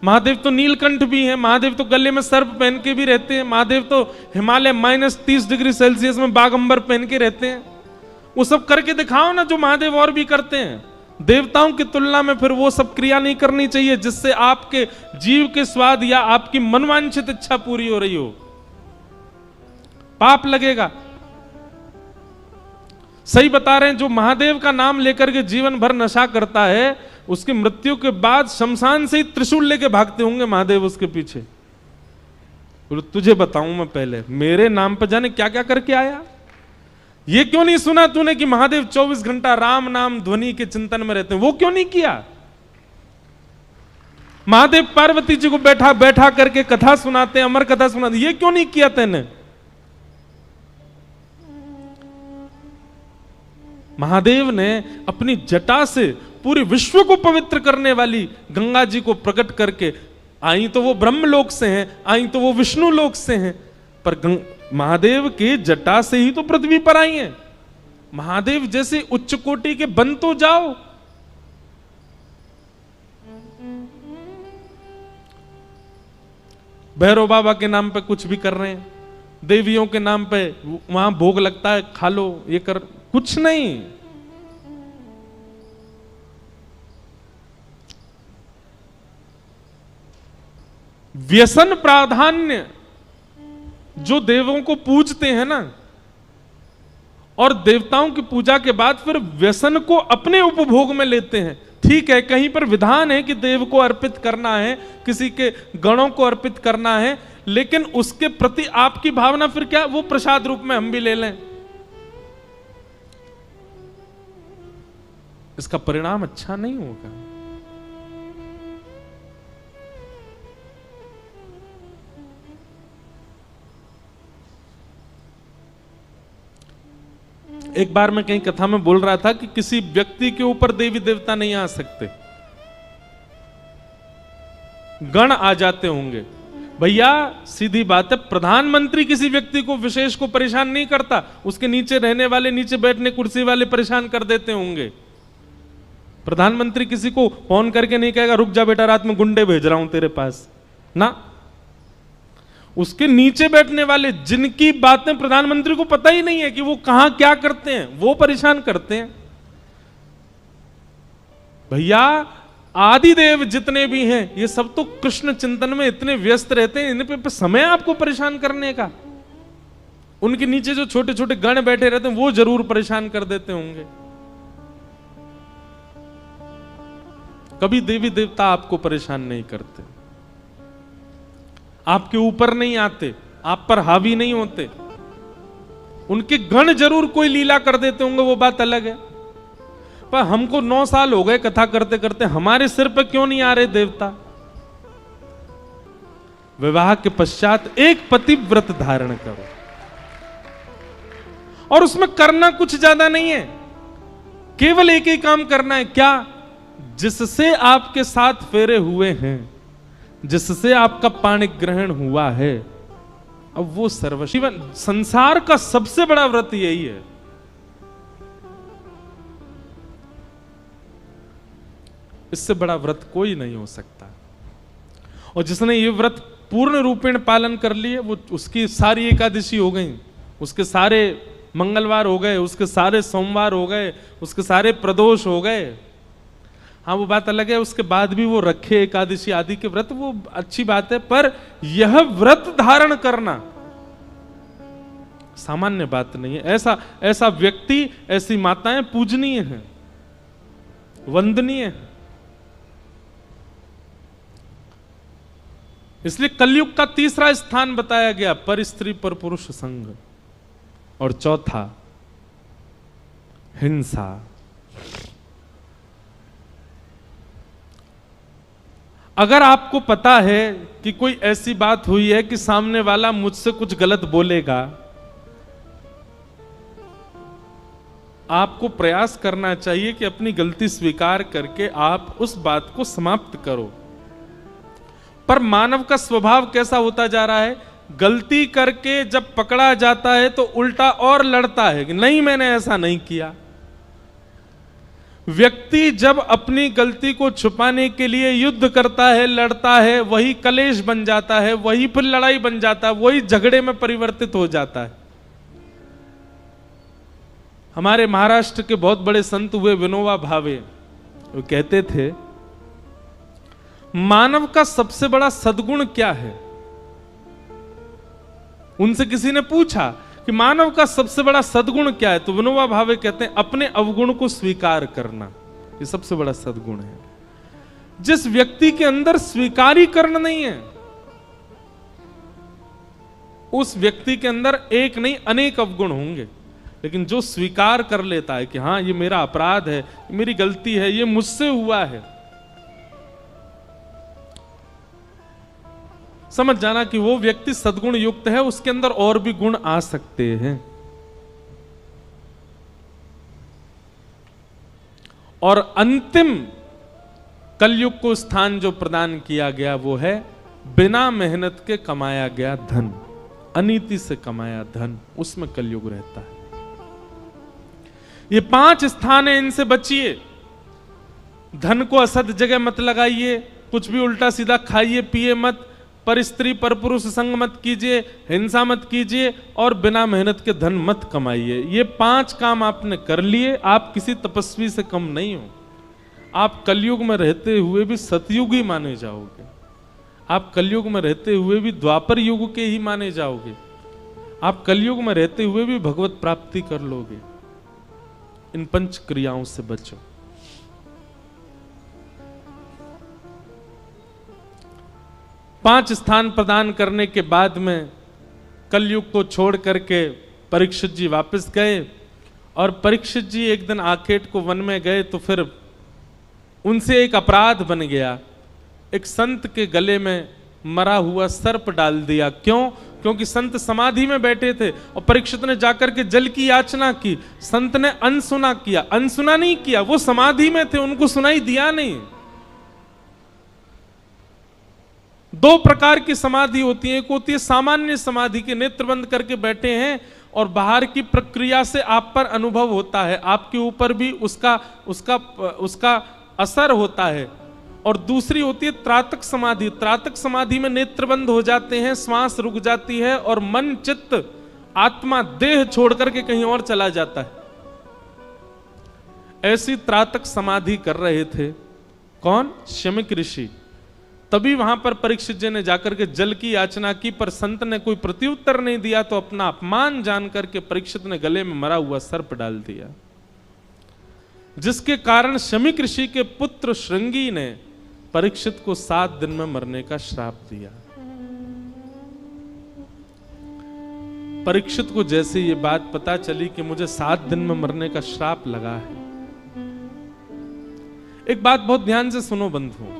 महादेव तो नीलकंठ भी हैं, महादेव तो गले में सर्प पहन के भी रहते हैं, महादेव तो हिमालय -30 डिग्री सेल्सियस में बागंबर पहन के रहते हैं। वो सब करके दिखाओ ना जो महादेव और भी करते हैं। देवताओं की तुलना में फिर वो सब क्रिया नहीं करनी चाहिए जिससे आपके जीव के स्वाद या आपकी मनवांछित इच्छा पूरी हो रही हो। पाप लगेगा। सही बता रहे हैं, जो महादेव का नाम लेकर के जीवन भर नशा करता है, उसकी मृत्यु के बाद शमशान से ही त्रिशूल लेके भागते होंगे महादेव उसके पीछे। तुझे बताऊं मैं पहले, मेरे नाम पर जाने क्या क्या करके आया। ये क्यों नहीं सुना तूने कि महादेव 24 घंटा राम नाम ध्वनि के चिंतन में रहते हैं? वो क्यों नहीं किया? महादेव पार्वती जी को बैठा बैठा करके कथा सुनाते हैं, अमर कथा सुनाते, ये क्यों नहीं किया तेने? महादेव ने अपनी जटा से पूरे विश्व को पवित्र करने वाली गंगा जी को प्रकट करके, आई तो वो ब्रह्मलोक से हैं, आई तो वो विष्णु लोक से हैं, पर महादेव के जटा से ही तो पृथ्वी पर आई हैं। महादेव जैसे उच्च कोटि के बन तो जाओ। भैरव बाबा के नाम पे कुछ भी कर रहे हैं, देवियों के नाम पे वहां भोग लगता है, खा लो, ये कर, कुछ नहीं। व्यसन प्राधान्य जो देवों को पूजते हैं ना, और देवताओं की पूजा के बाद फिर व्यसन को अपने उपभोग में लेते हैं। ठीक है, कहीं पर विधान है कि देव को अर्पित करना है, किसी के गणों को अर्पित करना है, लेकिन उसके प्रति आपकी भावना फिर क्या, वो प्रसाद रूप में हम भी ले लें, इसका परिणाम अच्छा नहीं होगा। एक बार मैं कहीं कथा में बोल रहा था कि किसी व्यक्ति के ऊपर देवी देवता नहीं आ सकते, गण आ जाते होंगे। भैया सीधी बात है, प्रधानमंत्री किसी व्यक्ति को विशेष को परेशान नहीं करता, उसके नीचे रहने वाले, नीचे बैठने कुर्सी वाले परेशान कर देते होंगे। प्रधानमंत्री किसी को फोन करके नहीं कहेगा रुक जा बेटा रात में गुंडे भेज रहा हूं तेरे पास ना। उसके नीचे बैठने वाले, जिनकी बातें प्रधानमंत्री को पता ही नहीं है कि वो कहां क्या करते हैं, वो परेशान करते हैं। भैया आदिदेव जितने भी हैं ये सब तो कृष्ण चिंतन में इतने व्यस्त रहते हैं, इन पे समय आपको परेशान करने का। उनके नीचे जो छोटे छोटे गण बैठे रहते हैं वो जरूर परेशान कर देते होंगे। कभी देवी देवता आपको परेशान नहीं करते, आपके ऊपर नहीं आते, आप पर हावी नहीं होते। उनके गण जरूर कोई लीला कर देते होंगे, वो बात अलग है। पर हमको 9 साल हो गए कथा करते करते, हमारे सिर पर क्यों नहीं आ रहे देवता? विवाह के पश्चात एक पतिव्रत धारण करो, और उसमें करना कुछ ज्यादा नहीं है, केवल एक ही काम करना है। क्या? जिससे आपके 7 फेरे हुए हैं, जिससे आपका पाणी ग्रहण हुआ है, अब वो सर्वशिव। संसार का सबसे बड़ा व्रत यही है। इससे बड़ा व्रत कोई नहीं हो सकता। और जिसने ये व्रत पूर्ण रूपेण पालन कर लिए, वो उसकी सारी एकादशी हो गई, उसके सारे मंगलवार हो गए, उसके सारे सोमवार हो गए, उसके सारे प्रदोष हो गए। हाँ, वो बात अलग है, उसके बाद भी वो रखे एकादशी आदि के व्रत, वो अच्छी बात है। पर यह व्रत धारण करना सामान्य बात नहीं है। ऐसा व्यक्ति, ऐसी माताएं पूजनीय हैं, वंदनीय हैं। इसलिए कलयुग का तीसरा स्थान बताया गया पर स्त्री पर पुरुष संग, और चौथा हिंसा। अगर आपको पता है कि कोई ऐसी बात हुई है कि सामने वाला मुझसे कुछ गलत बोलेगा, आपको प्रयास करना चाहिए कि अपनी गलती स्वीकार करके आप उस बात को समाप्त करो। पर मानव का स्वभाव कैसा होता जा रहा है? गलती करके जब पकड़ा जाता है तो उल्टा और लड़ता है कि नहीं, मैंने ऐसा नहीं किया। व्यक्ति जब अपनी गलती को छुपाने के लिए युद्ध करता है, लड़ता है, वही कलेश बन जाता है, वही फिर लड़ाई बन जाता है, वही झगड़े में परिवर्तित हो जाता है। हमारे महाराष्ट्र के बहुत बड़े संत हुए विनोबा भावे, वो कहते थे मानव का सबसे बड़ा सद्गुण क्या है? उनसे किसी ने पूछा कि मानव का सबसे बड़ा सद्गुण क्या है, तो विनोबा भावे कहते हैं अपने अवगुण को स्वीकार करना, ये सबसे बड़ा सद्गुण है। जिस व्यक्ति के अंदर स्वीकारीकरण नहीं है, उस व्यक्ति के अंदर एक नहीं अनेक अवगुण होंगे। लेकिन जो स्वीकार कर लेता है कि हाँ, ये मेरा अपराध है, मेरी गलती है, ये मुझसे हुआ है, समझ जाना कि वो व्यक्ति सद्गुण युक्त है, उसके अंदर और भी गुण आ सकते हैं। और अंतिम कलयुग को स्थान जो प्रदान किया गया वो है बिना मेहनत के कमाया गया धन, अनीति से कमाया धन, उसमें कलयुग रहता है। ये 5 स्थान है, इनसे बचिए। धन को असद जगह मत लगाइए, कुछ भी उल्टा सीधा खाइए पिए मत, पर स्त्री पर पुरुष संग मत कीजिए, हिंसा मत कीजिए, और बिना मेहनत के धन मत कमाइए। ये 5 काम आपने कर लिए, आप किसी तपस्वी से कम नहीं हो। आप कलयुग में रहते हुए भी सतयुगी माने जाओगे, आप कलयुग में रहते हुए भी द्वापर युग के ही माने जाओगे, आप कलयुग में रहते हुए भी भगवत प्राप्ति कर लोगे। इन 5 क्रियाओं से बचो। पांच स्थान प्रदान करने के बाद में कलयुग को छोड़ करके परीक्षित जी वापस गए, और परीक्षित जी एक दिन आखेट को वन में गए तो फिर उनसे एक अपराध बन गया। एक संत के गले में मरा हुआ सर्प डाल दिया। क्यों? क्योंकि संत समाधि में बैठे थे और परीक्षित ने जाकर के जल की याचना की। संत ने अनसुना किया, अनसुना नहीं किया, वो समाधि में थे, उनको सुनाई दिया नहीं। 2 प्रकार की समाधि होती है। एक होती है सामान्य समाधि के, नेत्र बंद करके बैठे हैं और बाहर की प्रक्रिया से आप पर अनुभव होता है, आपके ऊपर भी उसका असर होता है। और दूसरी होती है त्राटक समाधि। त्राटक समाधि में नेत्र बंद हो जाते हैं, श्वास रुक जाती है और मन चित्त आत्मा देह छोड़ करके कहीं और चला जाता है। ऐसी त्राटक समाधि कर रहे थे कौन? शमीक ऋषि। तभी वहां पर परीक्षित जी ने जाकर के जल की याचना की, पर संत ने कोई प्रत्युत्तर नहीं दिया, तो अपना अपमान जान करके परीक्षित ने गले में मरा हुआ सर्प डाल दिया, जिसके कारण शमीक ऋषि के पुत्र श्रृंगी ने परीक्षित को 7 दिन में मरने का श्राप दिया। परीक्षित को जैसे ये बात पता चली कि मुझे 7 दिन में मरने का श्राप लगा है, एक बात बहुत ध्यान से सुनो बंधुओं,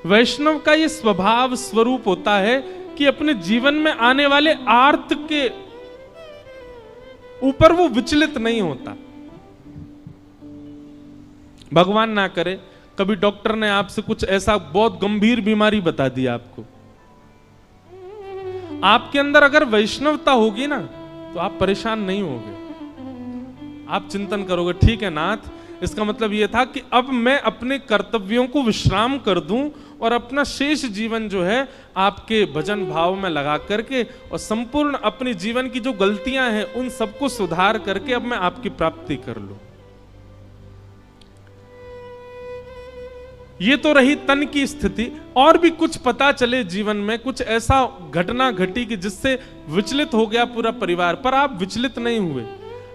वैष्णव का ये स्वभाव स्वरूप होता है कि अपने जीवन में आने वाले आर्त के ऊपर वो विचलित नहीं होता। भगवान ना करे कभी डॉक्टर ने आपसे कुछ ऐसा बहुत गंभीर बीमारी बता दी आपको, आपके अंदर अगर वैष्णवता होगी ना तो आप परेशान नहीं होगे, आप चिंतन करोगे ठीक है नाथ, इसका मतलब यह था कि अब मैं अपने कर्तव्यों को विश्राम कर दूं और अपना शेष जीवन जो है आपके भजन भाव में लगा करके और संपूर्ण अपने जीवन की जो गलतियां हैं उन सबको सुधार करके अब मैं आपकी प्राप्ति कर लूं। ये तो रही तन की स्थिति, और भी कुछ पता चले जीवन में, कुछ ऐसा घटना घटी कि जिससे विचलित हो गया पूरा परिवार, पर आप विचलित नहीं हुए।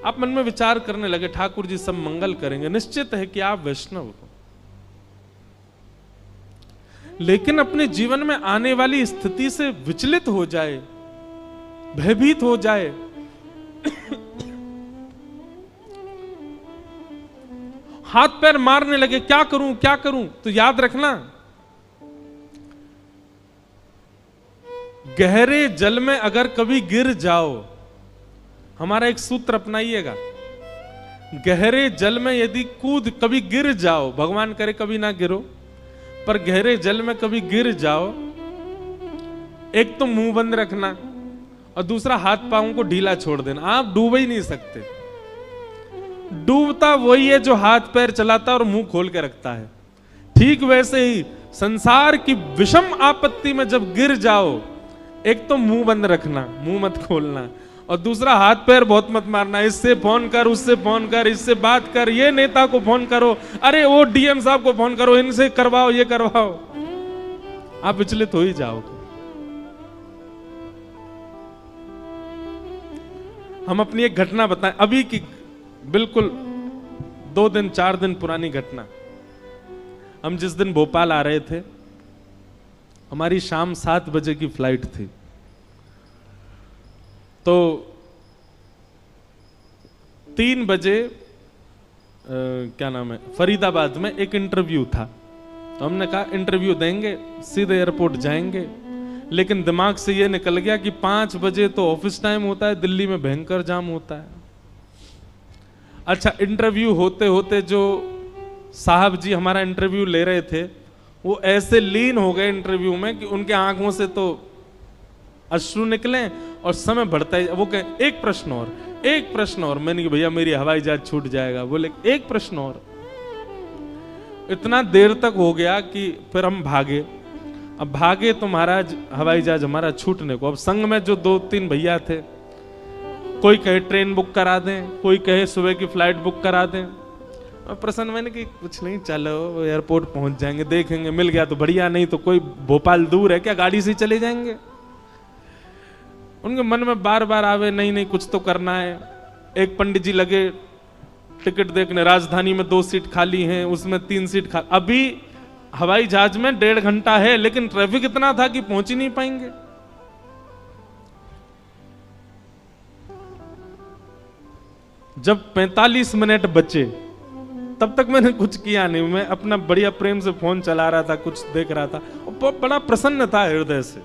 आप मन में विचार करने लगे ठाकुर जी सब मंगल करेंगे, निश्चित है कि आप वैष्णव हो। लेकिन अपने जीवन में आने वाली स्थिति से विचलित हो जाए, भयभीत हो जाए, हाथ पैर मारने लगे क्या करूं क्या करूं, तो याद रखना गहरे जल में अगर कभी गिर जाओ, हमारा एक सूत्र अपनाइएगा, गहरे जल में यदि कूद कभी गिर जाओ, भगवान करे कभी ना गिरो, पर गहरे जल में कभी गिर जाओ, एक तो मुंह बंद रखना और दूसरा हाथ पांव को ढीला छोड़ देना, आप डूब ही नहीं सकते। डूबता वही है जो हाथ पैर चलाता और मुंह खोल के रखता है। ठीक वैसे ही संसार की विषम आपत्ति में जब गिर जाओ, एक तो मुंह बंद रखना, मुंह मत खोलना, और दूसरा हाथ पैर बहुत मत मारना, इससे फोन कर, उससे फोन कर, इससे बात कर, ये नेता को फोन करो, अरे वो डीएम साहब को फोन करो, इनसे करवाओ, ये करवाओ, आप विचलित हो ही जाओगे। हम अपनी एक घटना बताएं, अभी की बिल्कुल 2 दिन 4 दिन पुरानी घटना। हम जिस दिन भोपाल आ रहे थे, हमारी शाम 7 बजे की फ्लाइट थी, तो 3 बजे क्या नाम है, फरीदाबाद में एक इंटरव्यू था। तो हमने कहा इंटरव्यू देंगे, सीधे एयरपोर्ट जाएंगे, लेकिन दिमाग से ये निकल गया कि 5 बजे तो ऑफिस टाइम होता है, दिल्ली में भयंकर जाम होता है। अच्छा, इंटरव्यू होते होते जो साहब जी हमारा इंटरव्यू ले रहे थे, वो ऐसे लीन हो गए इंटरव्यू में कि उनके आंखों से तो अश्रु निकले और समय बढ़ता ही। वो कहे एक प्रश्न और, एक प्रश्न और। मैंने कहा भैया मेरी हवाई जहाज छूट जाएगा। बोले एक प्रश्न और। इतना देर तक हो गया कि फिर हम भागे। अब भागे तो महाराज हवाई जहाज हमारा छूटने को। अब संग में जो 2-3 भैया थे, कोई कहे ट्रेन बुक करा दें, कोई कहे सुबह की फ्लाइट बुक करा दें। और प्रसन्न मैंने कि कुछ नहीं, चलो एयरपोर्ट पहुंच जाएंगे, देखेंगे, मिल गया तो बढ़िया, नहीं तो कोई भोपाल दूर है क्या, गाड़ी से ही चले जाएंगे। उनके मन में बार बार आवे नहीं नहीं कुछ तो करना है। एक पंडित जी लगे टिकट देखने, राजधानी में 2 सीट खाली हैं, उसमें 3 सीट खाली। अभी हवाई जहाज में 1.5 घंटा है, लेकिन ट्रैफिक इतना था कि पहुंच ही नहीं पाएंगे। जब 45 मिनट बचे तब तक मैंने कुछ किया नहीं, मैं अपना बढ़िया प्रेम से फोन चला रहा था, कुछ देख रहा था, और बड़ा प्रसन्न था हृदय से।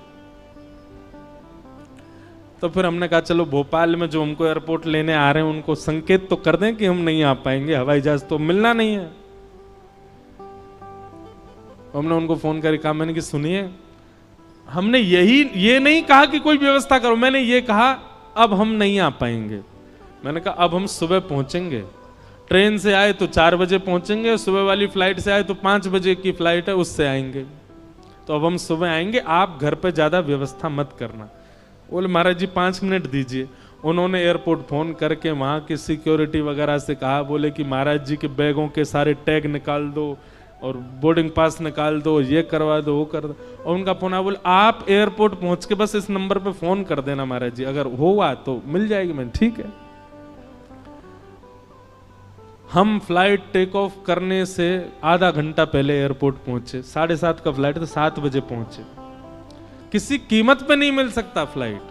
तो फिर हमने कहा चलो भोपाल में जो हमको एयरपोर्ट लेने आ रहे हैं उनको संकेत तो कर दें कि हम नहीं आ पाएंगे, हवाई जहाज तो मिलना नहीं है। हमने उनको फोन करके कहा, मैंने कि सुनिए, हमने ये नहीं कहा कि कोई व्यवस्था करो, मैंने ये कहा अब हम नहीं आ पाएंगे। मैंने कहा अब हम सुबह पहुंचेंगे, ट्रेन से आए तो 4 बजे पहुंचेंगे, सुबह वाली फ्लाइट से आए तो 5 बजे की फ्लाइट है उससे आएंगे। तो अब हम सुबह आएंगे, आप घर पे ज्यादा व्यवस्था मत करना। बोले महाराज जी 5 मिनट दीजिए। उन्होंने एयरपोर्ट फोन करके वहाँ की सिक्योरिटी वगैरह से कहा, बोले कि महाराज जी के बैगों के सारे टैग निकाल दो और बोर्डिंग पास निकाल दो, ये करवा दो, वो कर दो। और उनका फोन आया, बोले आप एयरपोर्ट पहुंच के बस इस नंबर पे फोन कर देना महाराज जी, अगर हुआ तो मिल जाएगी। मैंने ठीक है। हम फ्लाइट टेक ऑफ करने से आधा घंटा पहले एयरपोर्ट पहुंचे। 7:30 का फ्लाइट था, 7 बजे पहुंचे। किसी कीमत पे नहीं मिल सकता फ्लाइट।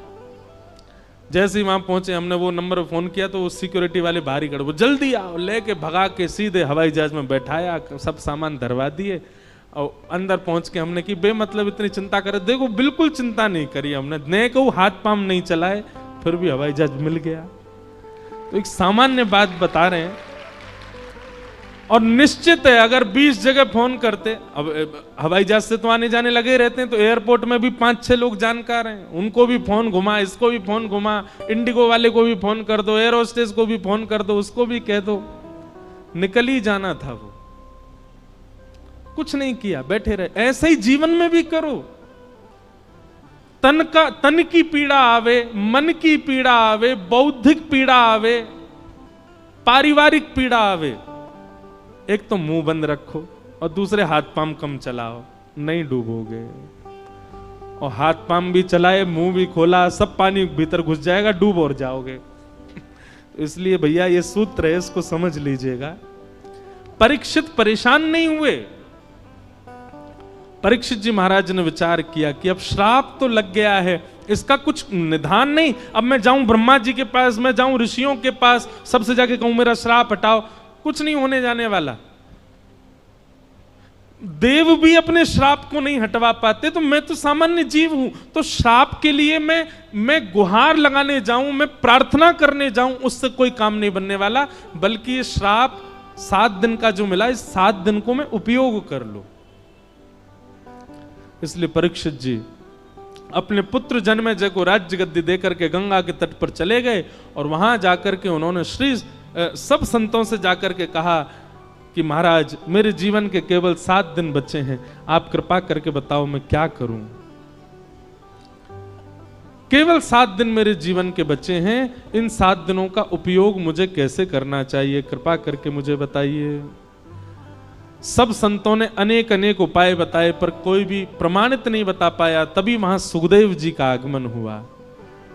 जैसे ही वहां पहुंचे, हमने वो नंबर पे फोन किया तो वो सिक्योरिटी वाले बाहर खड़े, वो जल्दी आओ, लेके भगा के सीधे हवाई जहाज में बैठाया, सब सामान धरवा दिए और अंदर पहुंच के हमने की बेमतलब इतनी चिंता करे। देखो बिल्कुल चिंता नहीं करी हमने, ने को हाथ पांव नहीं चलाए, फिर भी हवाई जहाज मिल गया। तो एक सामान्य बात बता रहे हैं। और निश्चित है अगर 20 जगह फोन करते, अब हवाई जहाज से तो आने जाने लगे रहते हैं, तो एयरपोर्ट में भी 5-6 लोग जानकार हैं, उनको भी फोन घुमा, इसको भी फोन घुमा, इंडिगो वाले को भी फोन कर दो, एयर होस्टेस को भी फोन कर दो, उसको भी कह दो, निकल ही जाना था। वो कुछ नहीं किया, बैठे रहे। ऐसे ही जीवन में भी करो। तन की पीड़ा आवे, मन की पीड़ा आवे, बौद्धिक पीड़ा आवे, पारिवारिक पीड़ा आवे, एक तो मुंह बंद रखो और दूसरे हाथ पांव कम चलाओ, नहीं डूबोगे। और हाथ पांव भी चलाए, मुंह भी खोला, सब पानी भीतर घुस जाएगा, डूब और जाओगे। तो इसलिए भैया ये सूत्र है, इसको समझ लीजिएगा। परीक्षित परेशान नहीं हुए। परीक्षित जी महाराज ने विचार किया कि अब श्राप तो लग गया है, इसका कुछ निदान नहीं। अब मैं जाऊं ब्रह्मा जी के पास, मैं जाऊं ऋषियों के पास, सबसे जाके कहूं मेरा श्राप हटाओ, कुछ नहीं होने जाने वाला। देव भी अपने श्राप को नहीं हटवा पाते, तो मैं तो सामान्य जीव हूं, तो श्राप के लिए मैं गुहार लगाने जाऊं, मैं प्रार्थना करने जाऊं, उससे कोई काम नहीं बनने वाला। बल्कि ये श्राप 7 दिन का जो मिला, इस 7 दिन को मैं उपयोग कर लो। इसलिए परीक्षित जी अपने पुत्र जन्मेजय को राज्य गद्दी देकर के गंगा के तट पर चले गए और वहां जाकर के उन्होंने सब संतों से जाकर के कहा कि महाराज मेरे जीवन के केवल 7 दिन बचे हैं, आप कृपा करके बताओ मैं क्या करूं। केवल 7 दिन मेरे जीवन के बचे हैं, इन 7 दिनों का उपयोग मुझे कैसे करना चाहिए, कृपा करके मुझे बताइए। सब संतों ने अनेक अनेक उपाय बताए, पर कोई भी प्रमाणित नहीं बता पाया। तभी वहां सुखदेव जी का आगमन हुआ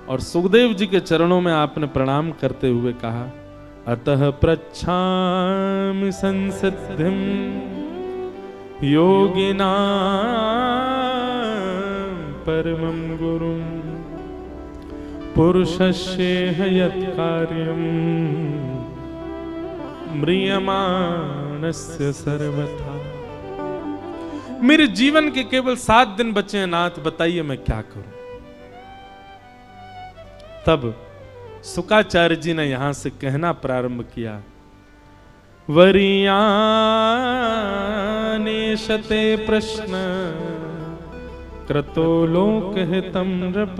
और सुखदेव जी के चरणों में आपने प्रणाम करते हुए कहा, अतः पृच्छामि संसिद्धिं योगिनां परमं गुरुं पुरुषस्येह यत् कार्यं म्रियमाणस्य सर्वथा। मेरे जीवन के केवल 7 दिन बचे हैं नाथ, बताइए मैं क्या करूं। तब शुकाचार्य जी ने यहां से कहना प्रारंभ किया, वरियाने शते प्रश्न क्रतो लोकहितं नृप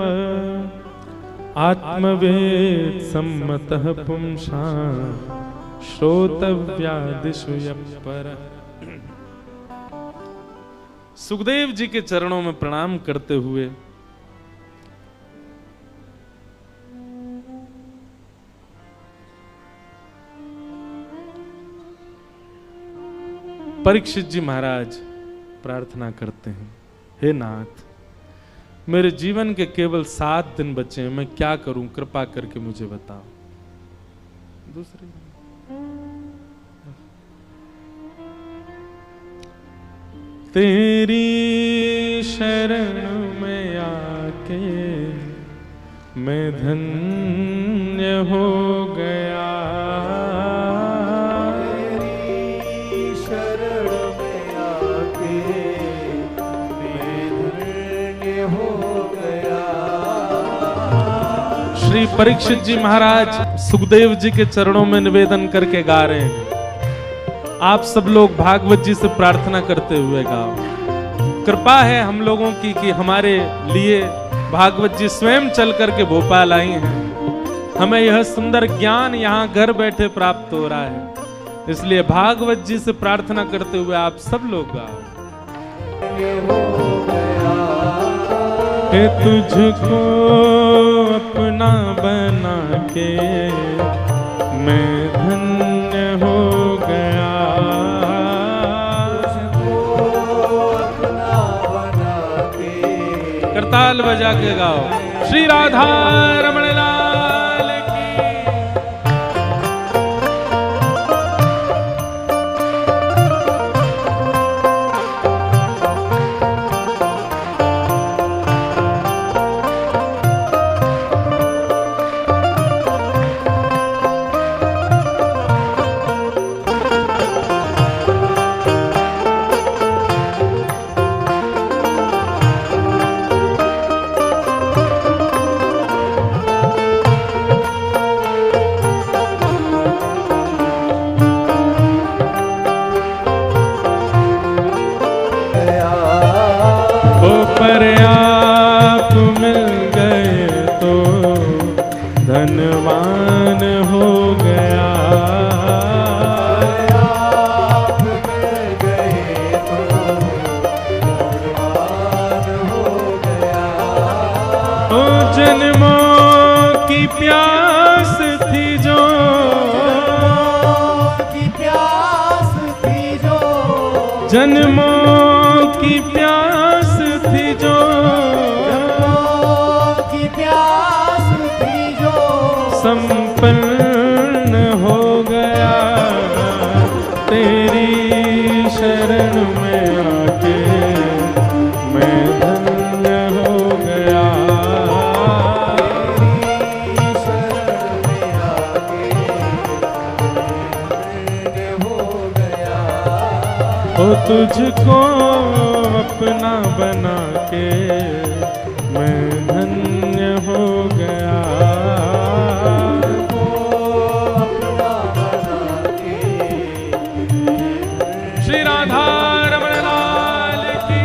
आत्मवेद सम्मतः पुंसा श्रोतव्यादिषु यपर। सुखदेव जी के चरणों में प्रणाम करते हुए परीक्षित जी महाराज प्रार्थना करते हैं, हे नाथ मेरे जीवन के केवल 7 दिन बचे हैं, मैं क्या करूं, कृपा करके मुझे बताओ। दूसरी तेरी शरण में आके मैं धन्य हो गया, श्री परीक्षित जी महाराज सुखदेव जी के चरणों में निवेदन करके गा रहे हैं। आप सब लोग भागवत जी से प्रार्थना करते हुए गाओ। कृपा है हम लोगों की कि हमारे लिए भागवत जी स्वयं चल करके भोपाल आई हैं। हमें यह सुंदर ज्ञान यहाँ घर बैठे प्राप्त हो रहा है। इसलिए भागवत जी से प्रार्थना करते हुए आप सब लोग गाओ। हे तुझको अपना बना के मैं धन्य हो गया, करताल बजा के गाओ। श्री राधा रमण लाल की। पर आप मिल गए तो धनवान हो गया, आप मिल गए तो धनवान हो गया। ओ जन्मों की प्यास थी जो, की प्यास थी जो, जन्मों की प्यास थी जो, की प्यास थी जो, संपन्न हो गया तेरी शरण में आके मैं धन्य हो गया, तेरी शरण में आके धन्य हो गया। ओ तुझको अपना बना के मैं धन्य हो गया, अपना बना के। श्री राधा रमण लाल की।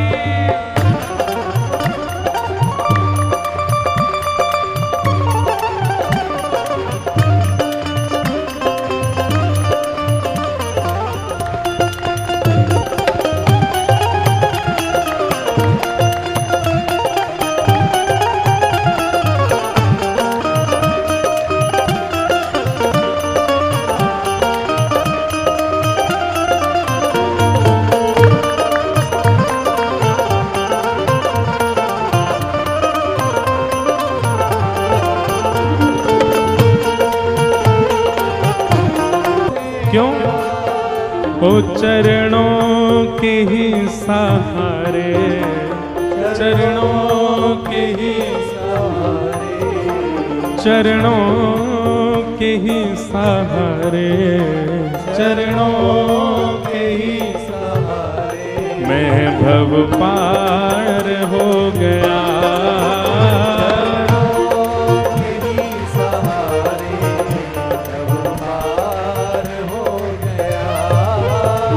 क्यों? ओ चरणों के ही सहारे, चरणों के ही सहारे, चरणों के ही सहारे, चरणों के ही सहारे मैं भव पार हो गया,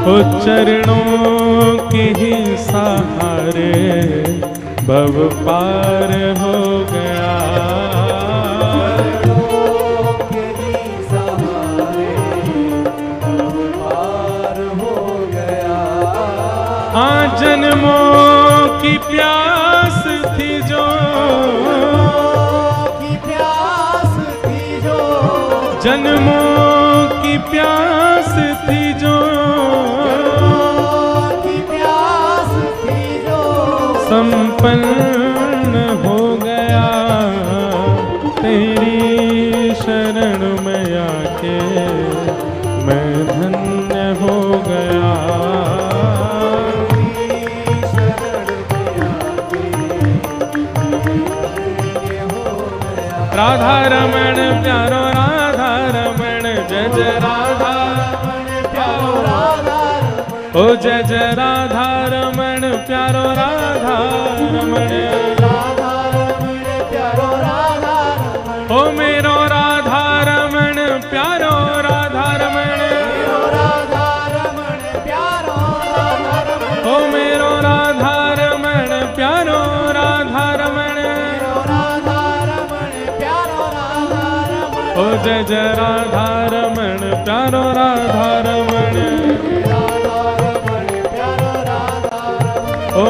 ओ चरणों के ही सहारे भव पार हो गया, चरणों के ही सहारे भव पार हो गया। हाँ जन्मों की प्यास थी जो, की प्यास थी जो, जन्मों की प्यास थी जो, संपन्न हो गया तेरी शरण में आके मैं धन्य हो गया, राधा रमण प्यारो राधा रमण जय जय राधा रमण प्यारो राधा, ओ जय जय राधा रमण प्यारो राधा रमण, राधा रमण प्यारो राधा रमण, ओ मेरो राधा रमण प्यारो राधा रमण, राधा रमण प्यारो राधा रमण, ओ मेरो राधा रमण प्यारो राधा रमण, राधा रमण प्यारो राधा रमण, ओ जय जय राधा रमण प्यारो राधा रमण।